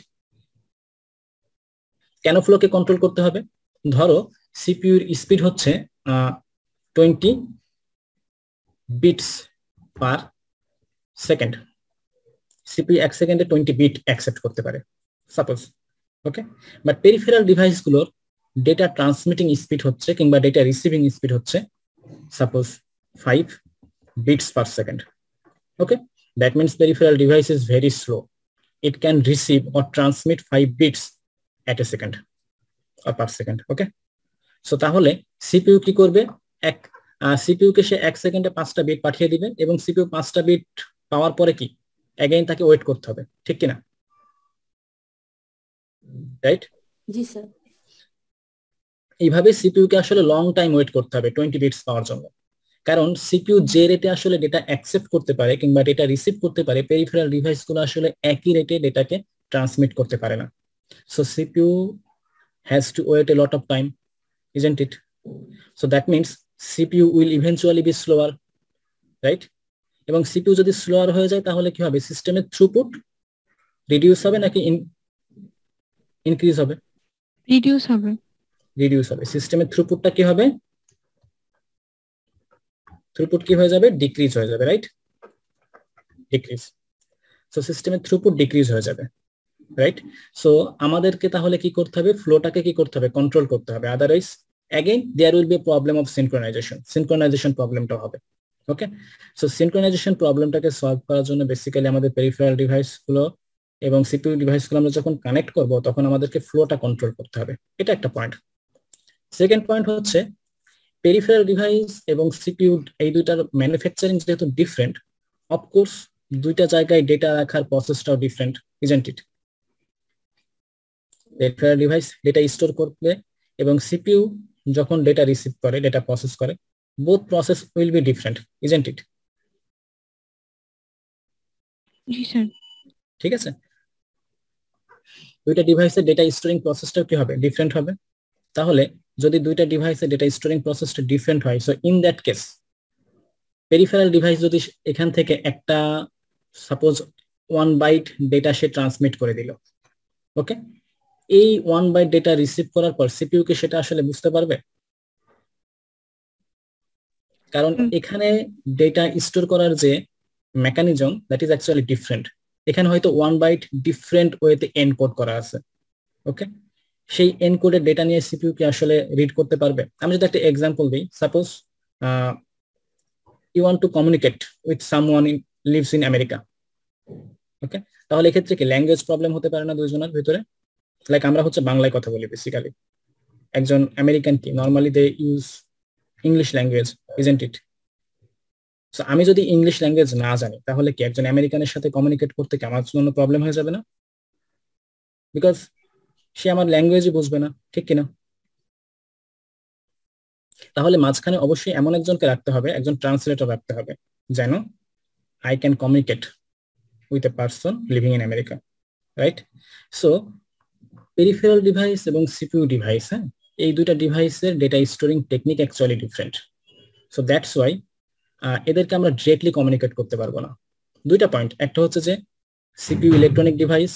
কেন ফ্লোকে কন্ট্রোল করতে হবে? ধরো সিপিইউর স্পিড হচ্ছে 20 বিটস পার সেকেন্ড, সিপিইউ এক সেকেন্ডে 20 বিট অ্যাকসেপ্ট করতে পারে সাপোজ, ওকে। বাট পেরিফেরাল ডিভাইসগুলোর ডেটা ট্রান্সমিটিং স্পিড হচ্ছে কিংবা ডেটা রিসিভিং স্পিড হচ্ছে suppose 5 bits per second, okay. That means peripheral device is very slow, it can receive or transmit 5 bits at a second or per second, okay? সো তাহলে CPU কি করবে? CPU কে সে 1 সেকেন্ডে 5টা bit পাঠিয়ে দিবে এবং সিপিইউ 5টা বিট পাওয়ার পরে কি अगेन তাকে ওয়েট করতে হবে, ঠিক কি না? রাইট? জি স্যার। এইভাবে সিপিইউ কে আসলে লং টাইম ওয়েট করতে হবে 20 বিটস পাওয়ার জন্য, কারণ সিপিইউ যে রেটে আসলে ডেটা অ্যাকসেপ্ট করতে পারে কিংবা ডেটা রিসিভ করতে পারে, পেরিফেরাল ডিভাইসগুলো আসলে একই রেটে ডেটাকে ট্রান্সমিট করতে পারে না। So CPU has to wait a lot of time, isn't it? So that means CPU will eventually be slower, right? এবং CPU যদি স্লোয়ার হয়ে যায় তাহলে কি হবে? সিস্টেমের থ্রুপুট রিডিউস হবে নাকি ইনক্রিজ হবে? রিডিউস হবে। রিডিউস হবে। সিস্টেমের থ্রুপুটটা কি হবে? থ্রুপুট কি হয়ে যাবে? ডিক্রিজ হয়ে যাবে, রাইট? ডিক্রিজ। সো সিস্টেমের থ্রুপুট ডিক্রিজ হয়ে যাবে, রাইট? সো আমাদেরকে তাহলে কি করতে হবে? ফ্লোটাকে কি করতে হবে? কন্ট্রোল করতে হবে, otherwise again there will be a problem of synchronization প্রবলেমটা হবে, ওকে। সো সিনক্রোনাইজেশন প্রবলেমটাকে সলভ করার জন্য বেসিক্যালি আমাদের পেরিফেরাল ডিভাইসগুলো এবং সিপিইউ ডিভাইসগুলো আমরা যখন কানেক্ট করব তখন আমাদেরকে ফ্লোটা কন্ট্রোল করতে হবে, এটা একটা পয়েন্ট। সেকেন্ড পয়েন্ট হচ্ছে পেরিফেরাল ডিভাইস এবং সিপিইউ এই দুইটার ম্যানুফ্যাকচারিং যেহেতু ডিফারেন্ট, অফকোর্স দুইটা জায়গায় ডেটা রাখার প্রসেসটাও different, isn't it? Peripheral device data store করতে এবং সিপিইউ যখন ডেটা রিসিভ করে, ডেটা প্রসেস করে, both process will be different, isn't it? জি স্যার। ঠিক আছে, দুইটা ডিভাইসের ডেটা স্টোরিং প্রসেসটা কি হবে? ডিফারেন্ট হবে। তাহলে যদি দুইটা ডিভাইসের ডেটা স্টোরিং প্রসেসটা ডিফারেন্ট হয়, so in that case peripheral device যদি এখান থেকে একটা সাপোজ 1 বাইট ডেটা সে ট্রান্সমিট করে দিল, ওকে, এই 1 বাইট ডেটা রিসিভ করার পর সিপিইউ কে সেটা আসলে বুঝতে পারবে? কারণ এখানে ডেটা স্টোর করার যে mechanism that is actually different. এখানে হয়তো 1 বাইট ডিফারেন্ট ওয়েতে এনকোড করা আছে, ওকে। সেই এনকোডের ডেটা নিয়ে সিপিইউ কি আসলে রিড করতে পারবে? আমি যদি একটা এক্সাম্পল দিই, suppose you want to communicate with someone lives in America, okay. তাহলে এক্ষেত্রে কি ল্যাঙ্গুয়েজ প্রবলেম হতে পারে না দুইজনের ভিতরে? লাইক আমরা হচ্ছে বাংলায় কথা বলি বেসিক্যালি, একজন আমেরিকান কি normally they use English language, isn't it? So আমি যদি ইংলিশ ল্যাঙ্গুয়েজ না জানি তাহলে কি একজন আমেরিকানের সাথে কমিউনিকেট করতে কি আমার জন্য প্রবলেম হয়ে যাবে না? বিকজ সে আমার ল্যাঙ্গুয়েজই বুঝবে না, ঠিক কিনা? তাহলে মাঝখানে অবশ্যই এমন একজনকে রাখতে হবে, একজন ট্রান্সলেটর রাখতে হবে, যেন I can communicate with a person living in America, right? So peripheral device এবং সিপিইউ ডিভাইস, হ্যাঁ, এই দুইটা ডিভাইসের data storing technique actually different. So that's Y এদেরকে আমরা ডিরেক্টলি কমিউনিকেট করতে পারবো না। দুইটা পয়েন্ট, একটা হচ্ছে যে CPU electronic device,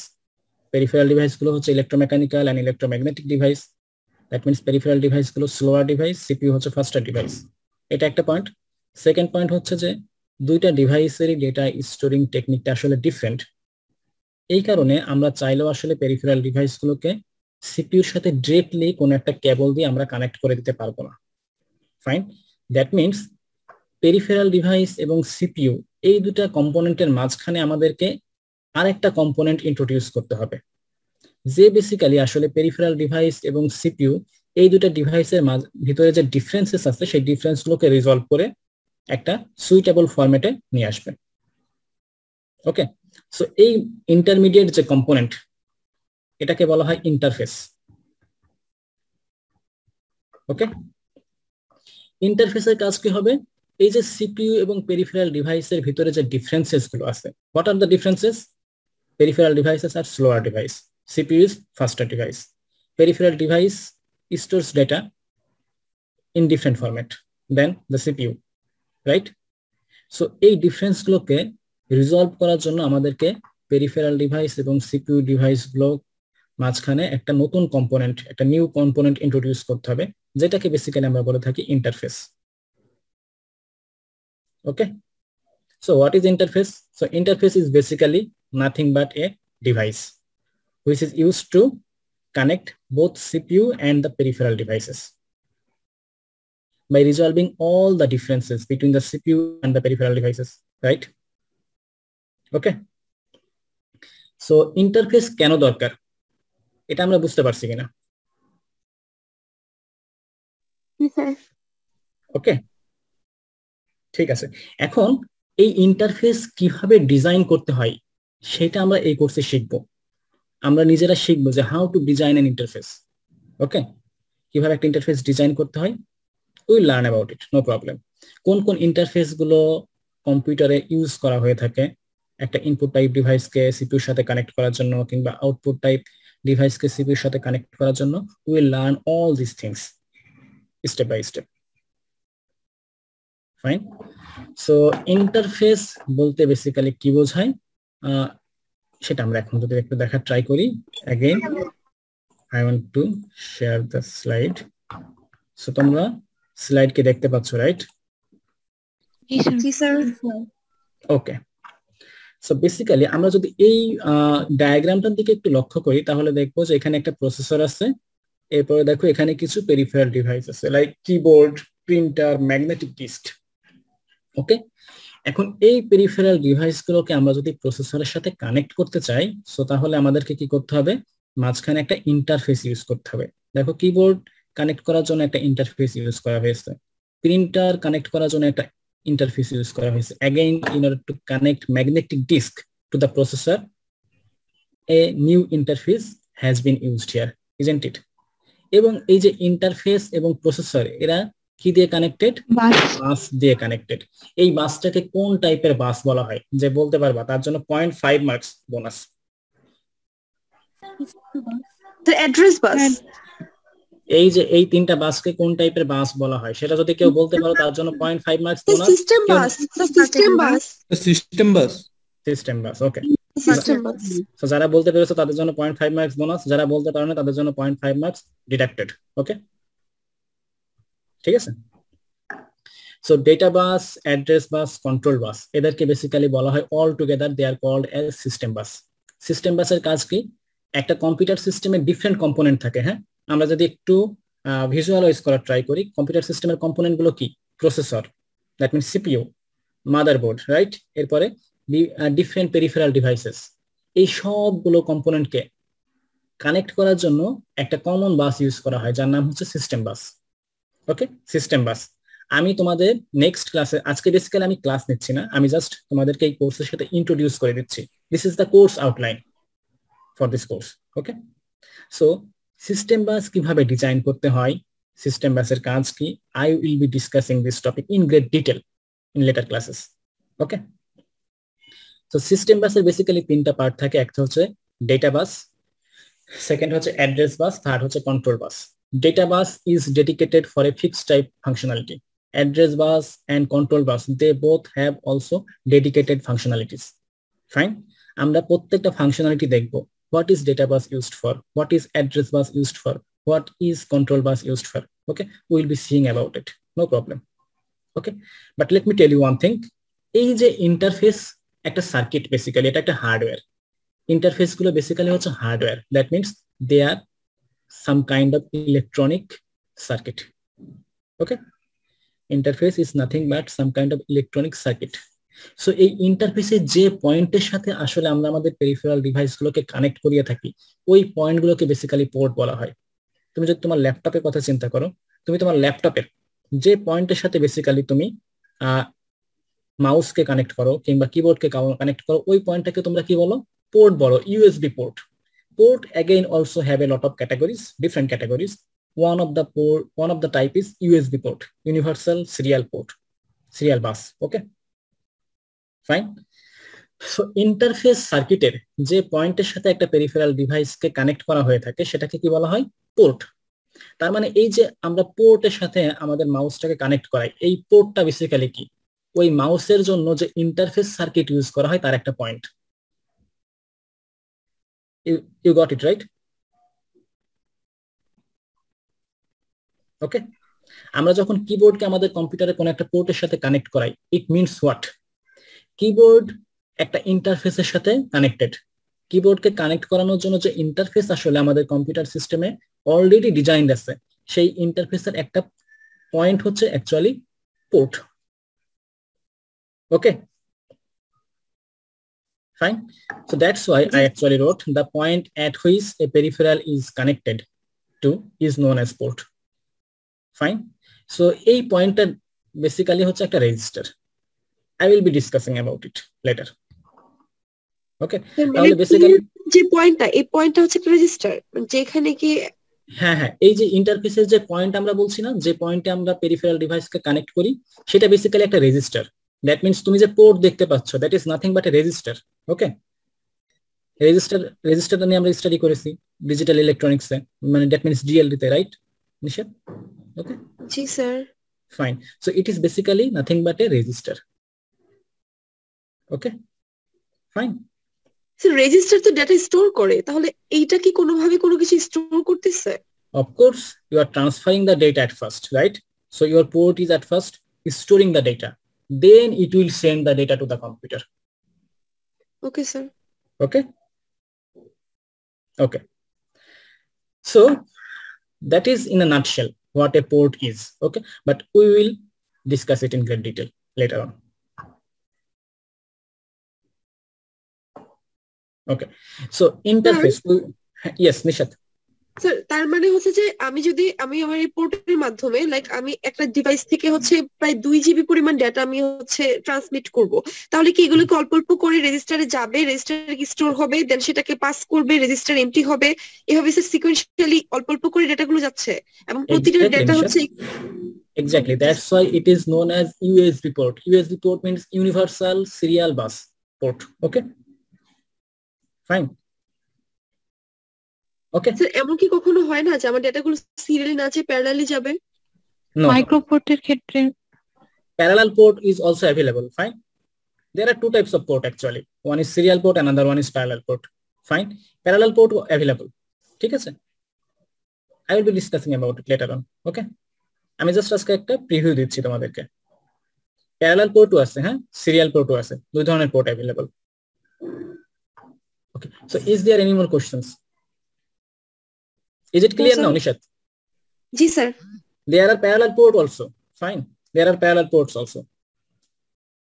peripheral device গুলো হচ্ছে electromechanical and electromagnetic device, that means peripheral device গুলো স্লোয়ার ডিভাইস, সিপিইউ হচ্ছে ফাস্টার ডিভাইস। এটা একটা পয়েন্ট। সেকেন্ড পয়েন্ট হচ্ছে যে দুইটা ডিভাইসেরই ডেটা স্টোরিং টেকনিকটা আসলে ডিফারেন্ট। এই কারণে আমরা চাইলেও আসলে পেরিফেরাল ডিভাইস গুলোকে সিপিইউর সাথে ডিরেক্টলি কোনো একটা কেবল দিয়ে আমরা কানেক্ট করে দিতে পারবো না। Fine, that means peripheral device এবং সিপিইউ এই দুটা কম্পোনেন্টের মাঝখানে আমাদেরকে আরেকটা কম্পোনেন্ট ইন্ট্রোডিউস করতে হবে, যে বেসিক্যালি আসলে পেরিফেরাল ডিভাইস এবং সিপিইউ এই দুটা ডিভাইসের ভিতরে যে ডিফারেন্সেস আছে সেই ডিফারেন্স গুলোকে রিজলভ করে একটা সুইটেবল ফরম্যাটে নিয়ে আসবে। ওকে, সো এই ইন্টারমিডিয়েট যে কম্পোনেন্ট এটাকে বলা হয় ইন্টারফেস। ওকে, ইন্টারফেসের কাজ কি হবে? এই যে সিপিইউ এবং পেরিফেরাল ডিভাইসের ভিতরে যে ডিফারেন্সেস গুলো আছে, what are the differences? Peripheral devices are slower device. CPU is faster device. Peripheral device stores data in different format than the CPU, right? So এই ডিফারেন্স গুলোকে রিজলভ করার জন্য আমাদেরকে পেরিফেরাল ডিভাইস এবং সিপিইউ ডিভাইস গুলো মাঝখানে একটা নতুন কম্পোনেন্ট, একটা নিউ কম্পোনেন্ট ইন্ট্রোডিউস করতে হবে, যেটাকে বেসিক্যালি আমরা বলে থাকি interface. Okay, so what is interface? So interface is basically nothing but a device which is used to connect both CPU and the peripheral devices by resolving all the differences between the CPU and the peripheral devices, right? Okay, so interface কেন দরকার এটা আমরা বুঝতে পারছি কিনা? ওকে, ঠিক আছে। এখন এই ইন্টারফেস কিভাবে ডিজাইন করতে হয় সেটা আমরা এই কোর্সে শিখবো। আমরা নিজেরা শিখবো যে how to design an interface. Okay, কিভাবে একটা ইন্টারফেস ডিজাইন করতে হয়, will learn about it, no problem. কোন কোন ইন্টারফেস গুলো কম্পিউটারে ইউজ করা হয়ে থাকে একটা ইনপুট টাইপ ডিভাইসকে সিপিইউর সাথে কানেক্ট করার জন্য, কিংবা আউটপুট টাইপ ডিভাইসকে সিপিইউর সাথে কানেক্ট করার জন্য, will learn all this things step by step. Fine, so interface বলতে বেসিক্যালি কি বোঝায় সেটা আমরা এখন যদি একটু দেখার ট্রাই করি। Again I want to share the slide. So তোমরা স্লাইড কি দেখতে পাচ্ছ, রাইট? জি স্যার। ওকে, সো বেসিক্যালি আমরা যদি এই ডায়াগ্রামটার দিকে একটু লক্ষ্য করি তাহলে দেখবো যে এখানে একটা প্রসেসর আছে, এরপরে দেখো এখানে কিছু পেরিফেরাল ডিভাইস আছে like keyboard, printer, magnetic disk. Okay, এখন এই পেরিফেরাল ডিভাইসগুলোকে আমরা যদি প্রসেসরের সাথে কানেক্ট করতে চাই, সো তাহলে আমাদেরকে কি করতে হবে? মাঝখানে একটা ইন্টারফেস ইউজ করতে হবে। দেখো কিবোর্ড কানেক্ট করার জন্য একটা ইন্টারফেস ইউজ করা হয়েছে, প্রিন্টার কানেক্ট করার জন্য একটা ইন্টারফেস ইউজ করা হয়েছে। Again in order to connect magnetic disk to the processor, a new interface has been used here, isn't it? এবং এই যে ইন্টারফেস এবং প্রসেসর এরা কি দিয়ে কানেক্টেড? বাস দিয়ে কানেক্টেড। এই বাসটাকে কোন টাইপের বাস বলা হয় যে বলতে পারবা, তার জন্য 0.5 মার্কস বোনাস। দ্য অ্যাড্রেস বাস। এই যে এই তিনটা বাসকে কোন টাইপের বাস বলা হয় সেটা যদি কেউ বলতে পারো তার জন্য 0.5 marks bonus. System bus. System bus. System bus. System বাস, ওকে। সিস্টেম বাস। সো যারা বলতে পেরেছো তাদের জন্য 0.5 মার্কস বোনাস, যারা বলতে পারো না তাদের জন্য 0.5 মার্কস ডিডাক্টেড। ওকে, ঠিক আছে। So data bus, address bus, control bus এদেরকে বেসিক্যালি বলা হয় all together they are called as system bus. System বাসের কাজ কি? একটা কম্পিউটার সিস্টেমে ডিফারেন্ট কম্পোনেন্ট থাকে। হ্যাঁ, আমরা যদি একটু ভিজুয়ালাইজ করার ট্রাই করি, কম্পিউটার সিস্টেমের কম্পোনেন্ট গুলো কি? Processor, that means CPU, motherboard, right? এরপরে ডিফারেন্ট পেরিফেরাল ডিভাইসেস, এই সবগুলো কম্পোনেন্টকে কানেক্ট করার জন্য একটা কমন বাস ইউজ করা হয় যার নাম হচ্ছে সিস্টেম বাস। ওকে, সিস্টেম বাস। আমি তোমাদের নেক্সট ক্লাসে, আজকে বেসিক্যালি আমি ক্লাস নিচ্ছি না, আমি জাস্ট তোমাদেরকে এই কোর্সের সাথে ইন্ট্রোডিউস করে দিচ্ছি। This is the course outline for this course. Okay, so system bus কিভাবে ডিজাইন করতে হয়, সিস্টেম বাসের কাজ কি, I will be discussing this topic in great detail in later classes. Okay, so system বাসের বেসিক্যালি তিনটা পার্ট থাকে। একটা হচ্ছে ডেটা বাস, সেকেন্ড হচ্ছে অ্যাড্রেস বাস, থার্ড হচ্ছে control bus. Data bus is dedicated for a fixed type functionality, address bus and control bus, they both have also dedicated functionalities. Fine. আমরা প্রত্যেকটা functionality দেখব. What is data bus used for? What is address bus used for? What is control bus used for? Okay, we will be seeing about it. No problem. Okay, but let me tell you one thing. এই যে interface একটা circuit, basically এটা একটা hardware. Interface গুলো basically হচ্ছে hardware, that means they are some kind of electronic circuit. Okay, interface is nothing but some kind of electronic circuit. So এই ইন্টারফেসে যে পয়েন্টের সাথে আসলে আমরা আমাদের পেরিফেরাল ডিভাইস গুলোকে কানেক্ট করিয়ে থাকি, ওই পয়েন্ট গুলোকে বেসিক্যালি পোর্ট বলা হয়। তুমি যদি তোমার ল্যাপটপের কথা চিন্তা করো, তুমি তোমার ল্যাপটপের যে পয়েন্টের সাথে বেসিক্যালি তুমি মাউসকে কানেক্ট করো কিংবা কিবোর্ডকে কানেক্ট করো, ওই পয়েন্টটাকে তোমরা কি বলো? পোর্ট বলো, USB port. Port again also have a lot of categories, different categories. One of the type is USB port, universal serial port, serial bus. Okay, fine. So interface circuit এর যে পয়েন্টের সাথে একটা পেরিফেরাল ডিভাইসকে কানেক্ট করা হয়ে থাকে সেটাকে কি বলা হয়? পোর্ট। তার মানে এই যে আমরা পোর্টের সাথে আমাদের মাউসটাকে কানেক্ট করাই, এই পোর্টটা বেসিক্যালি কি? ওই মাউসের জন্য যে ইন্টারফেস সার্কিট ইউজ করা হয় তার একটা point. You got it right? ওকে, আমরা যখন কিবোর্ডকে আমাদের কম্পিউটারে কোনো একটা পোর্টের সাথে কানেক্ট করাই, ইট মিনস হোয়াট? কিবোর্ড একটা ইন্টারফেসের সাথে কানেক্টেড। কিবোর্ডকে কানেক্ট করানোর জন্য যে ইন্টারফেস আসলে আমাদের কম্পিউটার সিস্টেমে অলরেডি ডিজাইনড আছে, সেই ইন্টারফেসের একটা পয়েন্ট হচ্ছে actually port. Okay, fine. So that's why I actually wrote the point at which a peripheral is connected to is known as port. Fine. So a pointer basically হচ্ছে একটা register. I will be discussing about it later. Okay. তাহলে basically যে পয়েন্টটা, এই পয়েন্টটা হচ্ছে একটা register, যেখানে কি হ্যাঁ, এই যে ইন্টারফেসের যে পয়েন্ট আমরা বলছি না, যে পয়েন্টে আমরা পেরিফেরাল ডিভাইসকে কানেক্ট করি, সেটা বেসিক্যালি একটা রেজিস্টার। দ্যাট মিনস তুমি যে পোর্ট দেখতে পাচ্ছ, that is nothing but a register. Okay, রেজিস্টারটা নিয়ে আমরা স্টাডি করেছি ডিজিটাল ইলেকট্রনিক্সে, মানে দ্যাট মিনস ডিএলডি তে, রাইট নিশাত? ওকে, জি sir. Fine. So it is basically nothing but a register. Okay, fine. Sir register তো ডেটা স্টোর করে, তাহলে এইটা কি কোনোভাবে কোনো কিছু স্টোর করতেছে? Of course, you are transferring the data at first, right? So your port is at first storing the data. Then it will send the data to the computer. Okay, sir. Okay. Okay. So that is in a nutshell what a port is. Okay, but we will discuss it in great detail later on. Okay. So interface. Yes, Nishat. Sir তার মানে হচ্ছে যে আমি আমার এই পোর্টের মাধ্যমে like আমি একটা ডিভাইস থেকে হচ্ছে প্রায় 2 জিবি পরিমাণ ডেটা আমি হচ্ছে ট্রান্সমিট করব, তাহলে কি এগুলোকে অল্প অল্প করে রেজিস্টারে যাবে, রেজিস্টারে স্টোর হবে, দেন সেটাকে পাস করবে, রেজিস্টার এমটি হবে, এভাবে স্যার সিকোয়েন্সিয়ালি অল্প অল্প করে ডেটাগুলো যাচ্ছে এবং প্রতিটা ডেটা হচ্ছে exactly, that's why it is known as USB port. USB port means universal serial bus port. Okay, fine. Okay, sir এমন কি কখনো হয় না যে আমার ডেটাগুলো সিরিয়ালি না যে প্যারালালি যাবে? no, মাইক্রোপোর্টের ক্ষেত্রে parallel port is also available. Fine, there are two types of port actually, one is serial port, another one is parallel port. Fine, parallel port available. ঠিক আছে, I will be discussing about it later on. Okay, আমি just আজকে একটা preview দিচ্ছি তোমাদেরকে। Parallel পোর্টও আছে, হ্যাঁ, serial পোর্টও আছে, দুই ধরনের port available. Okay, so is there any more questions? Is it clear now, Nishat? জি sir. There are parallel port also. Fine, there are parallel ports also.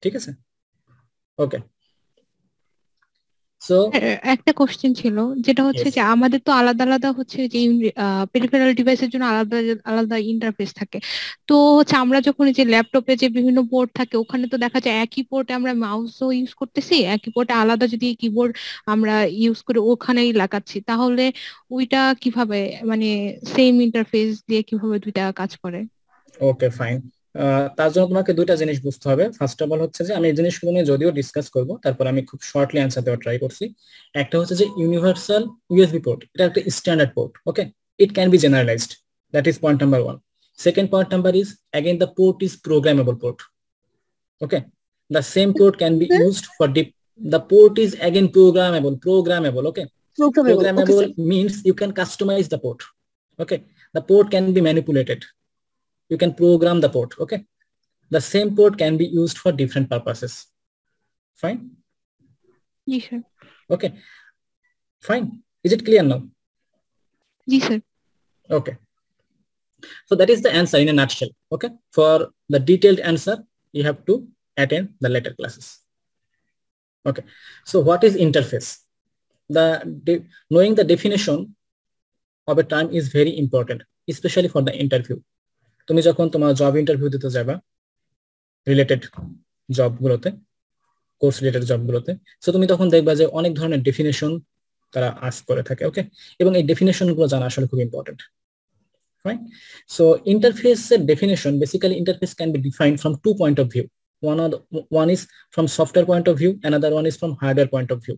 ঠিক আছে, ওকে। সো একটা কোশ্চেন ছিল, যেটা হচ্ছে যে আমাদের তো আলাদা আলাদা হচ্ছে যে পেরিফেরাল ডিভাইসের জন্য আলাদা আলাদা ইন্টারফেস থাকে। তো হচ্ছে আমরা যখন যে ল্যাপটপে যে বিভিন্ন পোর্ট থাকে, ওখানে তো দেখা যায় একই পোর্টে আমরা মাউসও ইউজ করতেছি, একই পোর্টে আলাদা যদি কিবোর্ড আমরা ইউজ করে ওখানেই লাগাচ্ছি, তাহলে ওইটা কিভাবে, মানে সেম ইন্টারফেস দিয়ে কিভাবে দুইটা কাজ করে? ওকে, ফাইন। তার জন্য তোমাকে দুইটা জিনিস বুঝতে হবে। ফার্স্ট অফ অল হচ্ছে যে আমি এই জিনিসগুলো নিয়ে যদিও ডিসকাস করব, তারপর আমি খুব শর্টলি অ্যান্সার দেওয়ার ট্রাই করছি। একটা হচ্ছে যে ইউনিভার্সাল ইউএসবি পোর্ট, এটা একটা standard port. Okay, it can be generalised, that is point number 1। Second point number is, again, the port is programmable port. Okay, the same port can be used for the port is again programmable. Okay, programmable means you can customize the port. Okay, the port can be manipulated. You can program the port. Okay, the same port can be used for different purposes. Fine. Yes, sir. Okay, fine. Is it clear now? Yes, sir. Okay, so that is the answer in a nutshell. Okay, for the detailed answer you have to attend the later classes. Okay, so what is interface? Knowing the definition of a term is very important, especially for the interview. তুমি যখন তোমার job interview দিতে যাবা related জবগুলোতে, course related জবগুলোতে, so তুমি তখন দেখবা যে অনেক ধরনের ডেফিনেশন তারা আস্ক করে থাকে। ওকে, এবং এই ডেফিনেশনগুলো জানা আসলে খুব important. Fine. So interface definition, basically interface can be defined from 2 point of view. One is from software point of view, another one is from hardware point of view.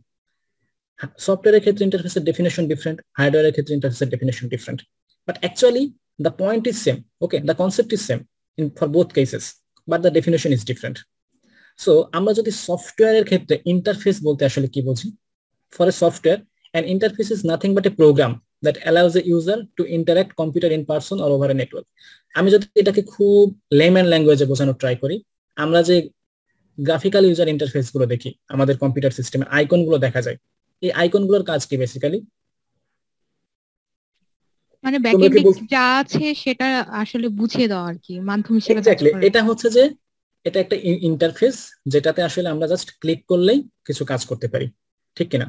Software ক্ষেত্রে interface definition different, hardware ক্ষেত্রে interface definition different. But actually the point is same. Okay, the concept is same for both cases, but the definition is different. So আমরা যদি সফটওয়্যারের ক্ষেত্রে interface বলতে আসলে কি বুঝি? For a software, an interface is nothing but a program that allows the user to interact computer in person or over a network. আমি যদি এটাকে খুব লেম্যান ল্যাঙ্গুয়েজে বোঝানোর ট্রাই করি, আমরা যে গ্রাফিক্যাল ইউজার ইন্টারফেস গুলো দেখি আমাদের কম্পিউটার সিস্টেমে, আইকন গুলো দেখা যায়, এই আইকন গুলোর কাজ কি বেসিক্যালি? মানে ব্যাকএন্ডে যা আছে সেটা আসলে বুঝিয়ে দাও আর কি, মাধ্যম হিসেবে কাজ করে। এটা হচ্ছে যে এটা একটা ইন্টারফেস যেটাতে আসলে আমরা জাস্ট ক্লিক করলেই কিছু কাজ করতে পারি, ঠিক কিনা?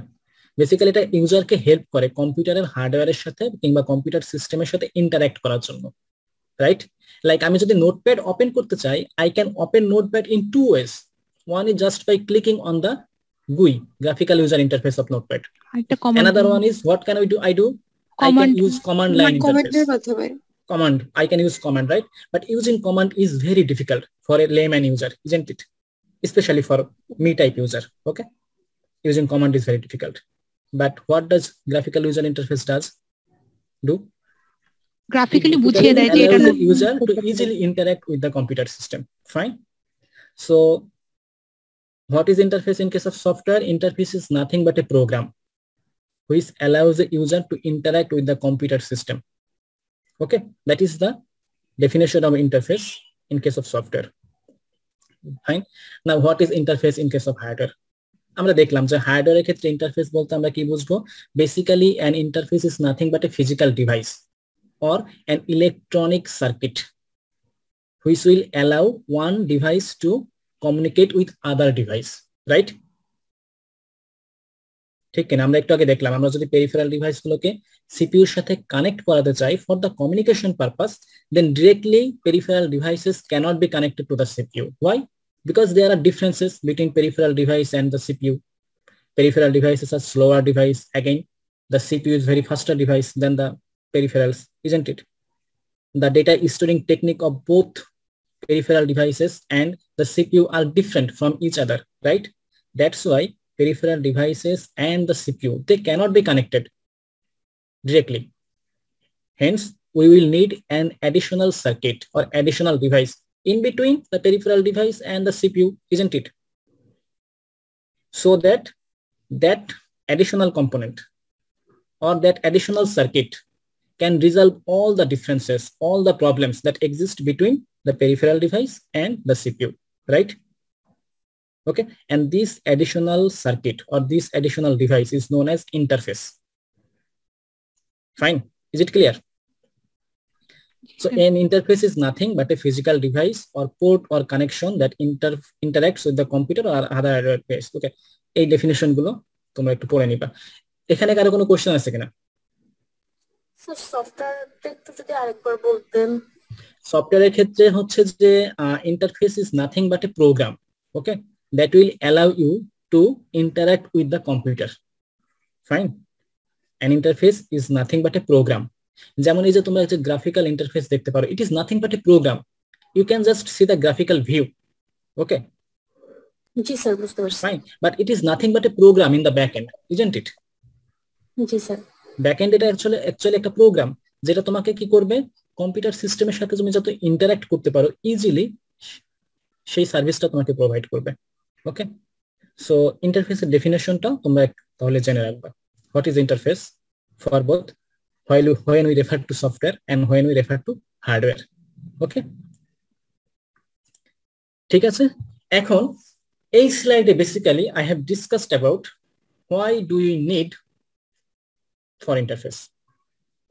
বেসিক্যালি এটা ইউজারকে হেল্প করে কম্পিউটারের হার্ডওয়্যারের সাথে কিংবা কম্পিউটার সিস্টেমের সাথে ইন্টারঅ্যাক্ট করার জন্য, রাইট? লাইক আমি যদি নোটপ্যাড ওপেন করতে চাই, I can open notepad in 2 ways. One is just by clicking on the GUI, graphical user interface of Notepad. Another one is, what can I do? I can use command line interface. Command, I can use command, right? But using command is very difficult for a layman user, isn't it? Especially for me type user. Okay, using command is very difficult. But what does graphical user interface do? Graphically বুঝিয়ে দেয় যে এটা user to easily interact with the computer system. Fine. So what is interface in case of software? Interface is nothing but a program which allows the user to interact with the computer system. Okay, that is the definition of interface in case of software. Fine. Now what is interface in case of hardware? আমরা দেখলাম যে হার্ডওয়্যারের ক্ষেত্রে interface বলতে আমরা কি বুঝবো? Basically an interface is nothing but a physical device or an electronic circuit which will allow one device to communicate with other device, right? ঠিক কিনা? আমরা একটু আগে দেখলাম আমরা যদি পেরিফেরাল ডিভাইস গুলোকে সিপিইউর সাথে কানেক্ট করাতে চাই for the communication purpose, then directly peripheral devices cannot be connected to the CPU. Why? Because there are differences between peripheral device and the CPU. Peripheral devices are slower device. Again, the CPU is very faster device than the peripherals, isn't it? The data storing technique of both peripheral devices and the CPU are different from each other, right? That's why peripheral devices and the CPU, they cannot be connected directly. Hence, we will need an additional circuit or additional device in between the peripheral device and the CPU, isn't it? So that additional component or that additional circuit can resolve all the differences, all the problems that exist between the peripheral device and the CPU, right? Okay, and this additional circuit or this additional device is known as interface. Fine, is it clear? So an interface is nothing but a physical device or port or connection that interacts with the computer or other hardware base. Okay, এই definition গুলো তোমরা একটু পড়ে নিবা। এখানে কারো কোনো question আছে কিনা? স্যার সফটওয়্যারটা একটু যদি আরেকবার বলতেন। সফটওয়্যারের ক্ষেত্রে হচ্ছে যে interface is nothing but a program, okay, that will allow you to interact with the computer. Fine, an interface is nothing but a program. যেমন এই যে তোমরা যে গ্রাফিক্যাল ইন্টারফেস দেখতে পারো, it is nothing but a program. You can just see the graphical view, okay? G sir, বুঝতে পারছি। Fine, but it is nothing but a program in the back end, isn't it? জি sir. Back end এটা actually একটা programme যেটা তোমাকে কি করবে, computer সিস্টেমের সাথে তুমি যত ইন্টারঅ্যাক্ট করতে পারো ইজিলি, সেই সার্ভিসটা তোমাকে প্রোভাইড করবে। ওকে, সো ইন্টারফেসের ডেফিনেশনটা তোমরা তাহলে জেনে রাখবা। What is interface for both when we refer to software and when we refer to hardware. ওকে, ঠিক আছে। এখন এই স্লাইডে basically I have discussed about why do you need for interface.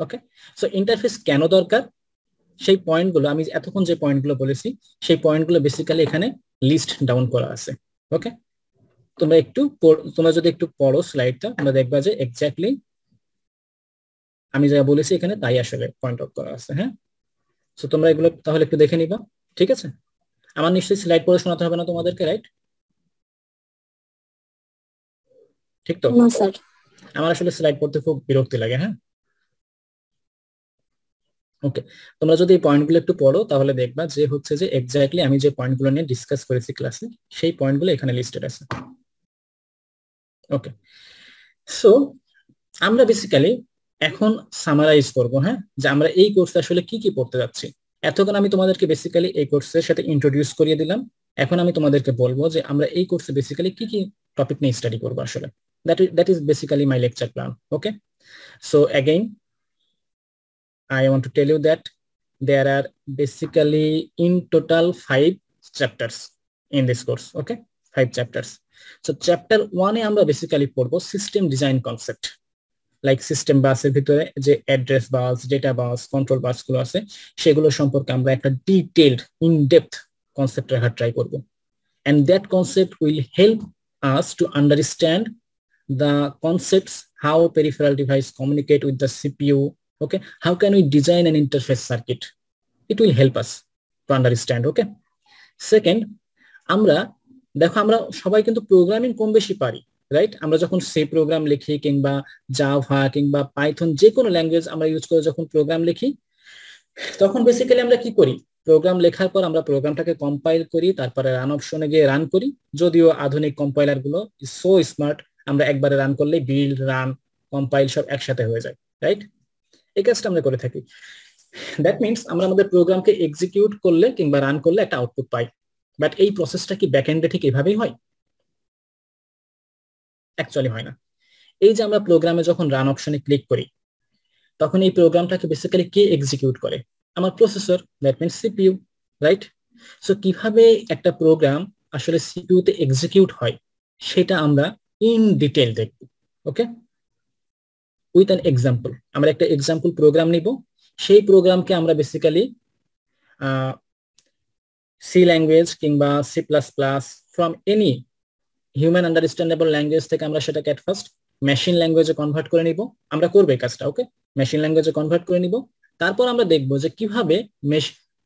Okay, so interface কেন দরকার সেই পয়েন্টগুলো আমি এতক্ষণ যে পয়েন্টগুলো বলেছি সেই পয়েন্টগুলো বেসিক্যালি এখানে লিস্ট ডাউন করা আছে। ওকে, তোমরা যদি একটু পড়ো স্লাইডটা, তোমরা দেখবা যে এক্স্যাক্টলি আমি যা বলেছি এখানে তাই আসলে পয়েন্ট আউট করা আছে। হ্যাঁ, সো তোমরা এগুলো তাহলে একটু দেখে নিবা, ঠিক আছে। আমার নিশ্চয়ই স্লাইড পড়ে শোনাতে হবে না তোমাদেরকে, রাইট? ঠিক তো? আমার আসলে স্লাইড পড়তে খুব বিরক্তি লাগে। হ্যাঁ, ওকে, তোমরা যদি এই পয়েন্টগুলো একটু পড়ো তাহলে দেখবা যে হচ্ছে যে এক্স্যাক্টলি আমি যে পয়েন্টগুলো নিয়ে ডিসকাস করেছি ক্লাসে সেই পয়েন্টগুলো এখানে লিস্টেড আছে। ওকে, সো আমরা বেসিক্যালি এখন সামারাইজ করব, হ্যাঁ, যে আমরা এই কোর্সে আসলে কি কি পড়তে যাচ্ছি। এতক্ষণ আমি তোমাদেরকে বেসিক্যালি এই কোর্সের সাথে ইন্ট্রোডিউস করিয়ে দিলাম। এখন আমি তোমাদেরকে বলবো যে আমরা এই কোর্সে বেসিক্যালি কি কি টপিক নিয়ে স্টাডি করবো আসলে। that is basically my lecture plan. Okay, so again I want to tell you that there are basically in total 5 chapters in this course. Okay, 5 chapters. So chapter 1 এ আমরা basically পড়বো system design concept, like system বাসের ভিতরে যে address বাস, data বাস, control বাস গুলো আছে সেগুলো সম্পর্কে আমরা একটা ডিটেইলড ইন ডেপথ কনসেপ্ট রাখার ট্রাই করব। and that concept will help us to understand the concepts how peripheral device communicate with the CPU. Okay, how can we design an interface circuit? It will help us to understand. Okay, second, আমরা সবাই কিন্তু programming কম বেশি পারি, right? আমরা যখন C program লিখি কিংবা Java কিংবা পাইথন যে কোনো ল্যাঙ্গুয়েজ আমরা ইউজ করে যখন প্রোগ্রাম লিখি তখন বেসিক্যালি আমরা কি করি, প্রোগ্রাম লেখার পর আমরা প্রোগ্রামটাকে কম্পাইল করি, তারপরে রান অপশনে গিয়ে রান করি। যদিও আধুনিক কম্পাইলার গুলো সো স্মার্ট, আমরা একবারে রান করলে বিল্ড, রান, কম্পাইল সব একসাথে হয়ে যায়, রাইট? এই কাজটা আমরা করে থাকি। দ্যাট মিনস আমরা আমাদের প্রোগ্রামকে এক্সিকিউট করলে কিংবা রান করলে একটা আউটপুট পাই। বাট এই প্রসেসটা কি ব্যাকএন্ডে ঠিক এভাবেই হয়? অ্যাকচুয়ালি হয় না। এই যে আমরা প্রোগ্রামে যখন রান অপশনে ক্লিক করি তখন এই প্রোগ্রামটাকে বেসিক্যালি কে এক্সিকিউট করে? আমার processor, that means CPU, right? So কিভাবে একটা প্রোগ্রাম আসলে সিপিইউ তে এক্সিকিউট হয় সেটা আমরা ইন ডিটেইল দেখব। Okay, with an example. আমরা একটা এক্সাম্পল প্রোগ্রাম নিব, সেই প্রোগ্রামকে আমরা বেসিক্যালি সি ল্যাঙ্গুয়েজ কিংবা C plus plus from any human understandable language থেকে আমরা সেটাকে এট ফার্স্ট মেশিন ল্যাঙ্গুয়েজে কনভার্ট করে নিব। আমরা করব এই কাজটা। ওকে, মেশিন ল্যাঙ্গুয়েজে কনভার্ট করে নিব। তারপর আমরা দেখব যে কিভাবে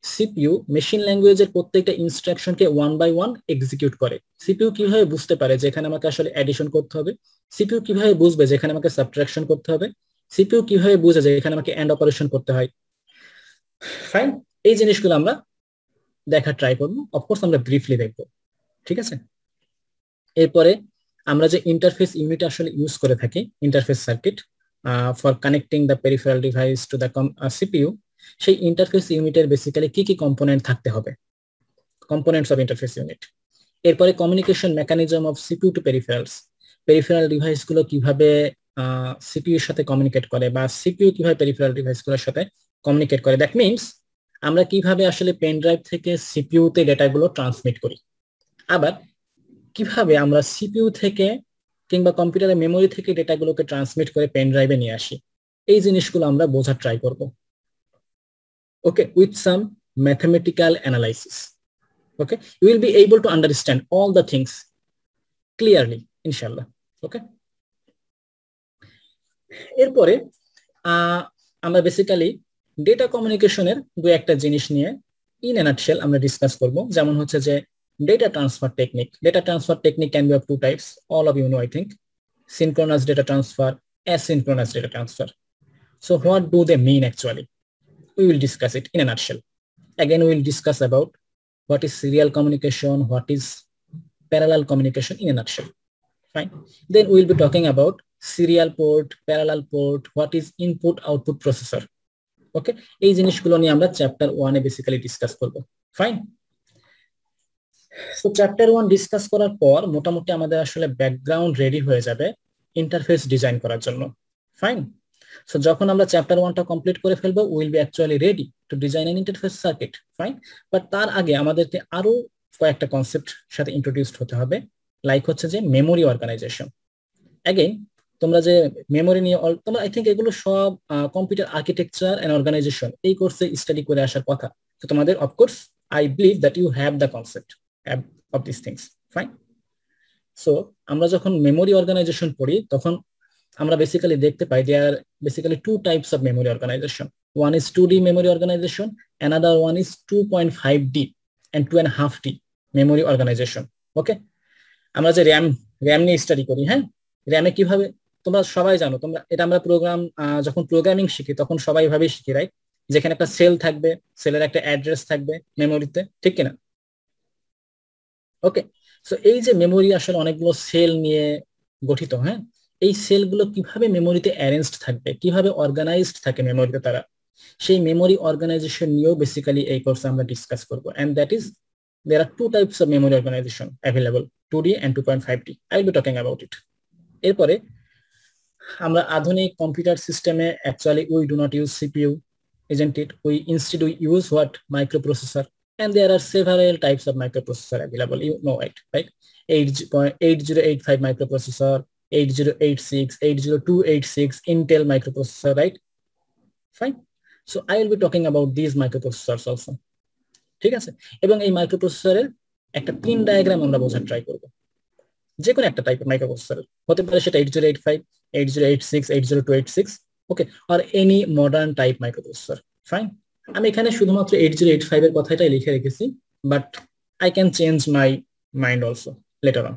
সিপিইউ মেশিন ল্যাঙ্গুয়েজের প্রত্যেকটা ইনস্ট্রাকশনকে ওয়ান বাই ওয়ান এক্সিকিউট করে। সিপিইউ কিভাবে বুঝতে পারে যে এখানে আমাকে আসলে অ্যাডিশন করতে হবে, সিপিইউ কিভাবে বুঝবে যে এখানে আমাকে সাবট্রাকশন করতে হবে, সিপিইউ কিভাবে বুঝে যে এখানে আমাকে এন্ড অপারেশন করতে হয়। ফাইন, এই জিনিসগুলো আমরা দেখার ট্রাই করবো। অফকোর্স আমরা ব্রিফলি দেখবো, ঠিক আছে? এরপরে আমরা যে ইন্টারফেস ইউনিট আসলে ইউজ করে থাকি, interface circuit for connecting the peripheral device to the CPU, সেই ইন্টারফেস ইউনিটের বেসিক্যালি কি কি কম্পোনেন্ট থাকতে হবে, কম্পোনেন্টস অফ ইন্টারফেস ইউনিট। এরপরে communication mechanism of CPU to peripherals, peripheral device গুলো কিভাবে সিপিইউ এর সাথে কমিউনিকেট করে বা সিপিইউ কিভাবে পেরিফেরাল ডিভাইস গুলোর সাথে কমিউনিকেট করে। দ্যাট মিনস আমরা কিভাবে আসলে পেন ড্রাইভ থেকে সিপিইউ তে ডেটাগুলো ট্রান্সমিট করি, আবার কিভাবে আমরা সিপিইউ থেকে কিংবা কম্পিউটারের মেমোরি থেকে ডেটাগুলোকে ট্রান্সমিট করে পেন ড্রাইভে নিয়ে আসি। এই জিনিসগুলো আমরা বোঝার ট্রাই করব। Okay, with some mathematical analysis. Okay, you will be able to understand all the things clearly, ইনশাআল্লাহ। ওকে, এরপরে আমরা বেসিক্যালি ডেটা কমিউনিকেশনের দু একটা জিনিস নিয়ে ইন এ নাটশেল আমরা ডিসকাস করব। যেমন হচ্ছে যে data transfer technique. Data transfer technique can be of two types. All of you know, I think. Synchronous data transfer, asynchronous data transfer. So what do they mean actually? We will discuss it in a nutshell. Again, we will discuss about what is serial communication, what is parallel communication in a nutshell. Fine. Then we will be talking about serial port, parallel port, what is input-output processor. ওকে, এই জিনিসগুলো নিয়ে আমরা chapter 1 এ basically discuss করব। Fine. So chapter 1 discuss করার পর মোটামুটি আমাদের আসলে ব্যাকগ্রাউন্ড রেডি হয়ে যাবে ইন্টারফেস ডিজাইন করার জন্য। ফাইন। সো যখন আমরা চ্যাপ্টার 1টা কমপ্লিট করে ফেলবো, will be actually ready to design an interface circuit. Fine. But তার আগে আমাদেরকে আরো কয়েকটা কনসেপ্ট সাথে ইন্ট্রোডিউসড হতে হবে, লাইক হচ্ছে যে মেমোরি অর্গানাইজেশন। অ্যাগেইন তোমরা যে মেমোরি নিয়ে তোমরা আই থিঙ্ক এগুলো সব কম্পিউটার আর্কিটেকচার এন্ড অর্গানাইজেশন এই কোর্সে স্টাডি করে আসার কথা। তো তোমাদের of course I believe that you have the concept of this things. Fine. So আমরা যখন মেমোরি অর্গানাইজেশন পড়ি তখন আমরা বেসিক্যালি দেখতে পাই there basically two types of memory organization. One is 2D memory organization, another one is 2.5D and 2.5D memory organization. ওকে, আমরা যে RAM নিয়ে স্টাডি করি, হ্যাঁ, র্যামে কিভাবে তোমরা সবাই জানো, তোমরা এটা আমরা যখন প্রোগ্রামিং শিখি তখন সবাই ভাবেই শিখি, রাইট? যেখানে একটা সেল থাকবে, সেলের একটা অ্যাড্রেস থাকবে মেমোরিতে, ঠিক কিনা? ওকে, সো এই যে মেমোরি আসলে অনেকগুলো সেল নিয়ে গঠিত, হ্যাঁ, এই সেলগুলো কিভাবে মেমোরিতে অ্যারেঞ্জড থাকবে, কিভাবে অর্গানাইজড থাকে মেমোরিতে তারা, সেই মেমোরি অর্গানাইজেশন নিয়েও বেসিক্যালি এই কোর্সে আমরা ডিসকাস করবো। And that is there are two types of memory organization available, 2D and 2.5D. I will be talking about it. এরপরে আমরা আধুনিক কম্পিউটার সিস্টেমে actually we do not use CPU, isn't it? We instead we use what? Microprocessor. And there are several types of microprocessor available, you know it, right? 8085 microprocessor, 8086, 80286 Intel microprocessor, right? Fine. So I will be talking about these microprocessors also. ঠিক আছে, এবং এই মাইক্রোপ্রসেসরের একটা pin diagram আমরা বোঝার try করব। যে কোনো একটা টাইপের মাইক্রোপ্রসেসর হতে পারে, সেটা 8085, 8086, 80286, ওকে, আর any modern type microprocessor. Fine. আমি এখানে শুধুমাত্র 8085 এর কথাটাই লিখে রেখেছি, but I can change my mind also later on.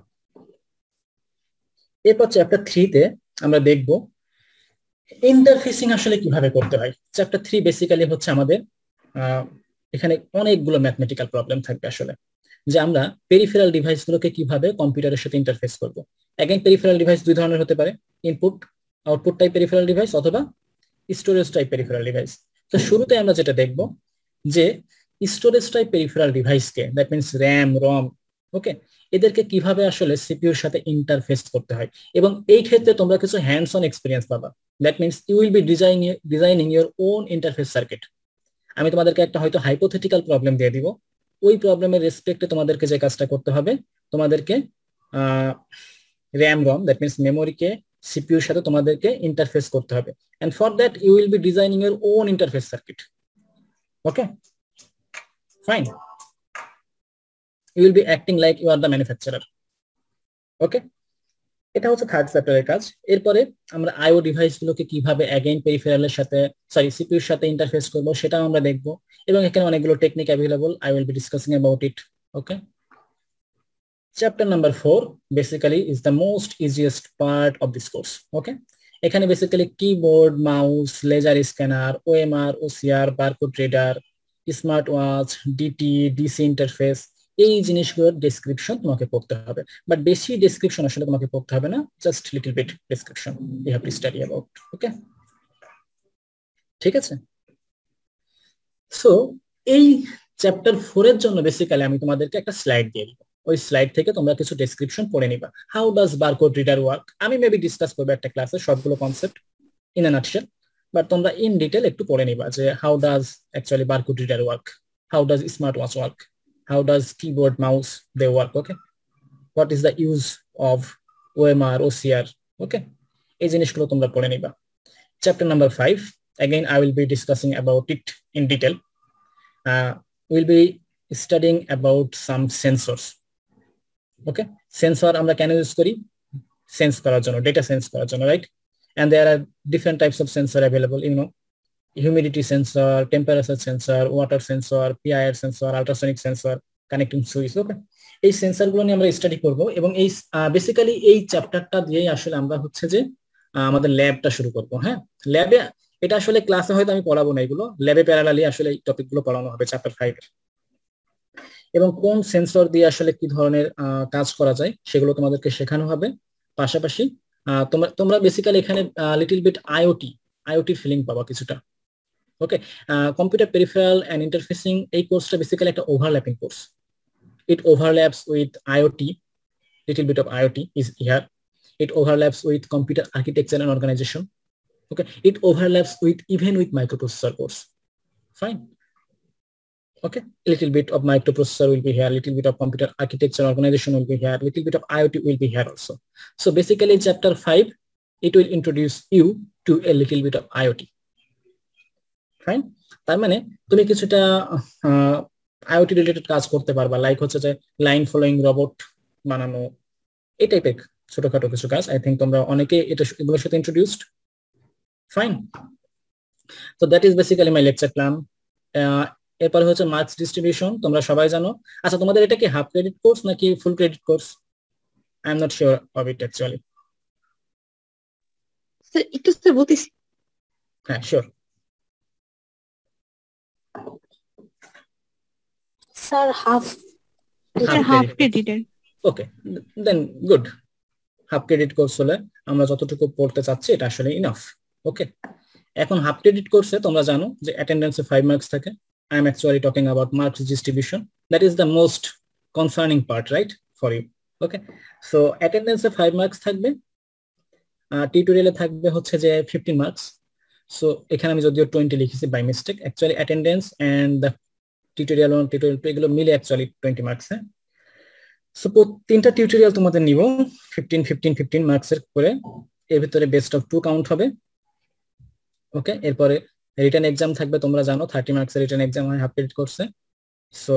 এরপর চ্যাপ্টার 3-তে আমরা দেখব ইন্টারফেসিং আসলে কিভাবে করতে হয়। চ্যাপ্টার 3 বেসিক্যালি হচ্ছে আমাদের এখানে অনেকগুলো ম্যাথমেটিক্যাল প্রবলেম থাকবে আসলে, যে আমরা পেরিফেরাল ডিভাইস গুলোকে কিভাবে কম্পিউটারের সাথে ইন্টারফেস করব। অ্যাগেইন পেরিফেরাল ডিভাইস দুই ধরনের হতে পারে, input output type peripheral device অথবা স্টোরেজ টাইপ পেরিফেরাল ডিভাইস। তো শুরুতে আমরা যেটা দেখব যে স্টোরেজ টাইপ পেরিফেরাল ডিভাইসকে, that means RAM, ROM, okay, এদেরকে কিভাবে আসলে সিপিইউর সাথে ইন্টারফেস করতে হয়, এবং এই ক্ষেত্রে তোমরা কিছু হ্যান্ডস অন এক্সপিরিয়েন্স পাবা। That means you will be designing your own interface circuit. আমি তোমাদেরকে একটা হয়তো হাইপোথেটিক্যাল প্রবলেম দিয়ে দিব, ওই প্রবলেমের রেসপেক্টে তোমাদেরকে যে কাজটা করতে হবে, তোমাদেরকে র্যাম, রম, দ্যাট মিন্স মেমোরিকে সিপিইউর সাথে তোমাদেরকে ইন্টারফেস করতে হবে। And for that you will be designing your own interface circuit. Okay, fine. You will be acting like you are the manufacturer. Okay, এটা হচ্ছে থার্ড চ্যাপ্টারের কাজ। এরপরে আমরা আইও ডিভাইস গুলোকে কিভাবে অ্যাগেইন পেরিফেরালের সাথে সিপিইউর সাথে ইন্টারফেস করব সেটাও আমরা দেখব, এবং এখানে অনেকগুলো technique available, I will be discussing about it. Okay, chapter number 4 basically is the most easiest part of this course. Okay, এখানে basically keyboard, mouse, laser scanner, OMR, OCR, barcode reader, smart watch, DT, DC interface, এই জিনিসগুলোর description তোমাকে পড়তে হবে। But বেশি description আসলে তোমাকে পড়তে হবে না, just little bit description you have to study about. Okay, ঠিক আছে। সো এই চ্যাপ্টার 4 এর জন্য বেসিক্যালি আমি তোমাদেরকে একটা স্লাইড দিয়ে দিব, ওই স্লাইড থেকে তোমরা কিছু ডেসক্রিপশন পড়ে নিবা। How does barcode reader work, আমি মেবি ডিসকাস করবো একটা ক্লাসে সবগুলো concept in a nutshell, but তোমরা ইন ডিটেল একটু পড়ে নিবা যে how does actually barcode reader work, how does smart watch work, how does keyboard, mouse they work, okay, what is the use of OMR, OCR, okay, এই জিনিসগুলো তোমরা পড়ে নিবা। Chapter number 5 again I will be discussing about it in detail. We'll be studying about some sensors. Okay, sensor আমরা কেন use করি? Sense করার জন্য, ডেটা সেন্স করার জন্য, right? and there are different types of sensor available, you know, humidity sensor, temperature sensor, water sensor, PIR sensor, ultrasonic sensor, connecting switch. ওকে, এই সেন্সরগুলো নিয়ে আমরা স্টাডি করব, এবং এই বেসিক্যালি এই চ্যাপ্টারটা দিয়েই আসলে আমরা হচ্ছে যে আমাদের ল্যাবটা শুরু করব। হ্যাঁ, ল্যাবে এটা আসলে ক্লাসে হয়তো আমি পড়াবো না, এগুলো ল্যাবে প্যারালালি আসলে এই টপিকগুলো পড়ানো হবে চ্যাপ্টার 5 এর, এবং কোন সেন্সর দিয়ে আসলে কি ধরনের কাজ করা যায় সেগুলো তোমাদেরকে শেখানো হবে। পাশাপাশি তোমরা বেসিক্যালি এখানে লিটল বিট আইওটি ফিলিং পাবা কিছুটা। Okay, computer peripheral and interfacing এই কোর্সটা বেসিক্যালি একটা overlapping course. It overlaps with IoT, little bit of IoT is here. It overlaps with computer architecture and organization. Okay, it overlaps with even with microprocessor course. Fine. Okay, a little bit of microprocessor will be here, little bit of computer architecture organization will be here, little bit of IoT will be here also. So basically chapter 5, it will introduce you to a little bit of IoT. Fine. তার মানে তুমি কিছুটা IoT related কাজ করতে পারবা, like হচ্ছে যে line following robot বানানো, এই টাইপের ছোটখাটো কিছু কাজ। আই থিঙ্ক তোমরা অনেকে এগুলোর সাথে ইন্ট্রোডিউসড। ফাইন, তো that is basically my lecture plan. এরপরে হচ্ছে মার্কস ডিস্ট্রিবিউশন, তোমরা সবাই জানো। আচ্ছা, তোমাদের এটা কি হাফ ক্রেডিট কোর্স নাকি ফুল credit course? I am not sure of it actually. Sir একটু স্যার বলতেছি। হ্যাঁ, শিওর স্যার হাফ ক্রেডিটের। ওকে, দেন গুড। হাফ ক্রেডিট কোর্স হলে আমরা যতটুকু পড়তে চাচ্ছি এটা আসলে ইনাফ। ওকে, এখন হাফ ক্রেডিট কোর্সে তোমরা জানো যে অ্যাটেন্ডেন্সে 5 মার্কস থাকে। I am actually talking about marks distribution, that is the most concerning part, right, for you. Okay, so অ্যাটেন্ডেন্সে 5 মার্কস থাকবে, টিউটোরিয়ালে থাকবে হচ্ছে যে 15 মার্কস। সো এখানে আমি যদিও 20 লিখেছি by mistake, actually attendance and the tutorial 1 tutorial 2 এগুলো মিলে অ্যাকচুয়ালি 20 মার্কস। হ্যাঁ, সো তিনটা টিউটোরিয়াল তোমাদের নিব 15 মার্কসের করে, এর ভিতরে বেস্ট অফ 2 কাউন্ট হবে। ওকে, এরপরে রিটেন এক্সাম থাকবে, তোমরা জানো 30 মার্কসের রিটেন এক্সাম হয় হাফ ক্রেডিট কোর্সে। সো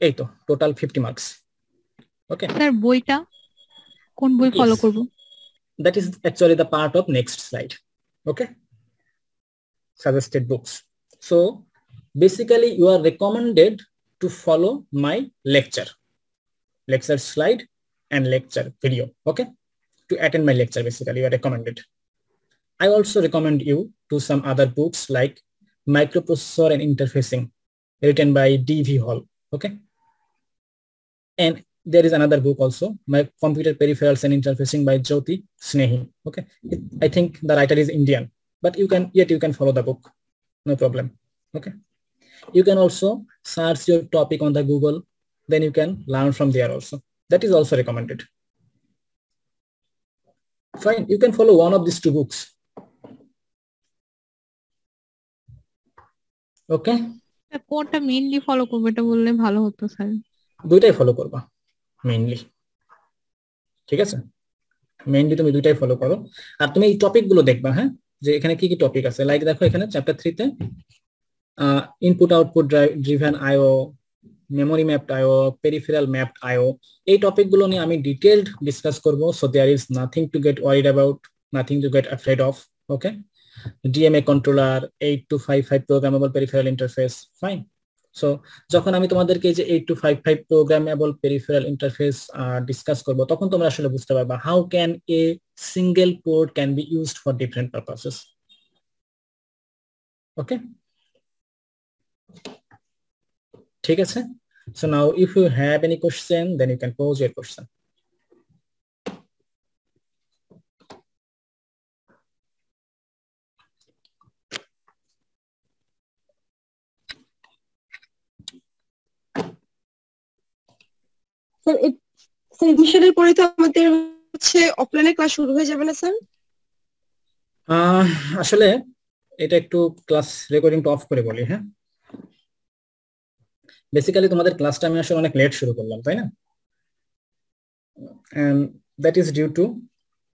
এই তো টোটাল 50 মার্কস। ওকে স্যার, বইটা কোন বই ফলো করব? That is actually the part of next slide. Okay, suggested books. So basically you are recommended to follow my lecture slide and lecture video. Okay, to attend my lecture basically you are recommended. I also recommend you to some other books like Microprocessor and Interfacing written by D.V. Hall. Okay, and there is another book also, My Computer Peripherals and Interfacing by Jyoti Snehi. Okay, I think the writer is Indian, but you can follow the book, no problem. Okay, you can also search your topic on the Google, then you can learn from there also. That is also recommended. Fine, you can follow one of these 2 books. ওকে, কোনটা mainly follow করব এটা বললে ভালো হতো sir. দুইটাই follow করবা mainly, ঠিক আছে? মেইনলি তুমি দুইটাই ফলো করো, আর তুমি এই টপিক গুলো দেখবা। হ্যাঁ, যে এখানে কি কি টপিক আছে, লাইক দেখো এখানে চ্যাপ্টার 3 তে input output driven IO, memory mapped IO, peripheral mapped IO, এই টপিক গুলো নিয়ে আমি ডিটেইলড ডিসকাস করব। So there is nothing to get worried about, nothing to get afraid of. Okay, DMA controller, 8255 programmable peripheral interface. Fine, so যখন আমি তোমাদেরকে এই যে 8255 প্রোগ্রামেবল পেরিফেরাল ইন্টারফেস ডিসকাস করব, তখন তোমরা আসলে বুঝতে পারবা how can a single port can be used for different purposes. Okay, ঠিক আছে? So now if you have any question, then you can pose your question. Sir এডমিশনের পরে তো আমাদের হচ্ছে অফলাইনে ক্লাস শুরু হয়ে যাবে না স্যার? আসলে এটা একটু ক্লাস রেকর্ডিংটা অফ করে বলি। হ্যাঁ, বেসিক্যালি তোমাদের ক্লাসটা আমি আসলে অনেক লেট শুরু করলাম, তাই না? And that is due to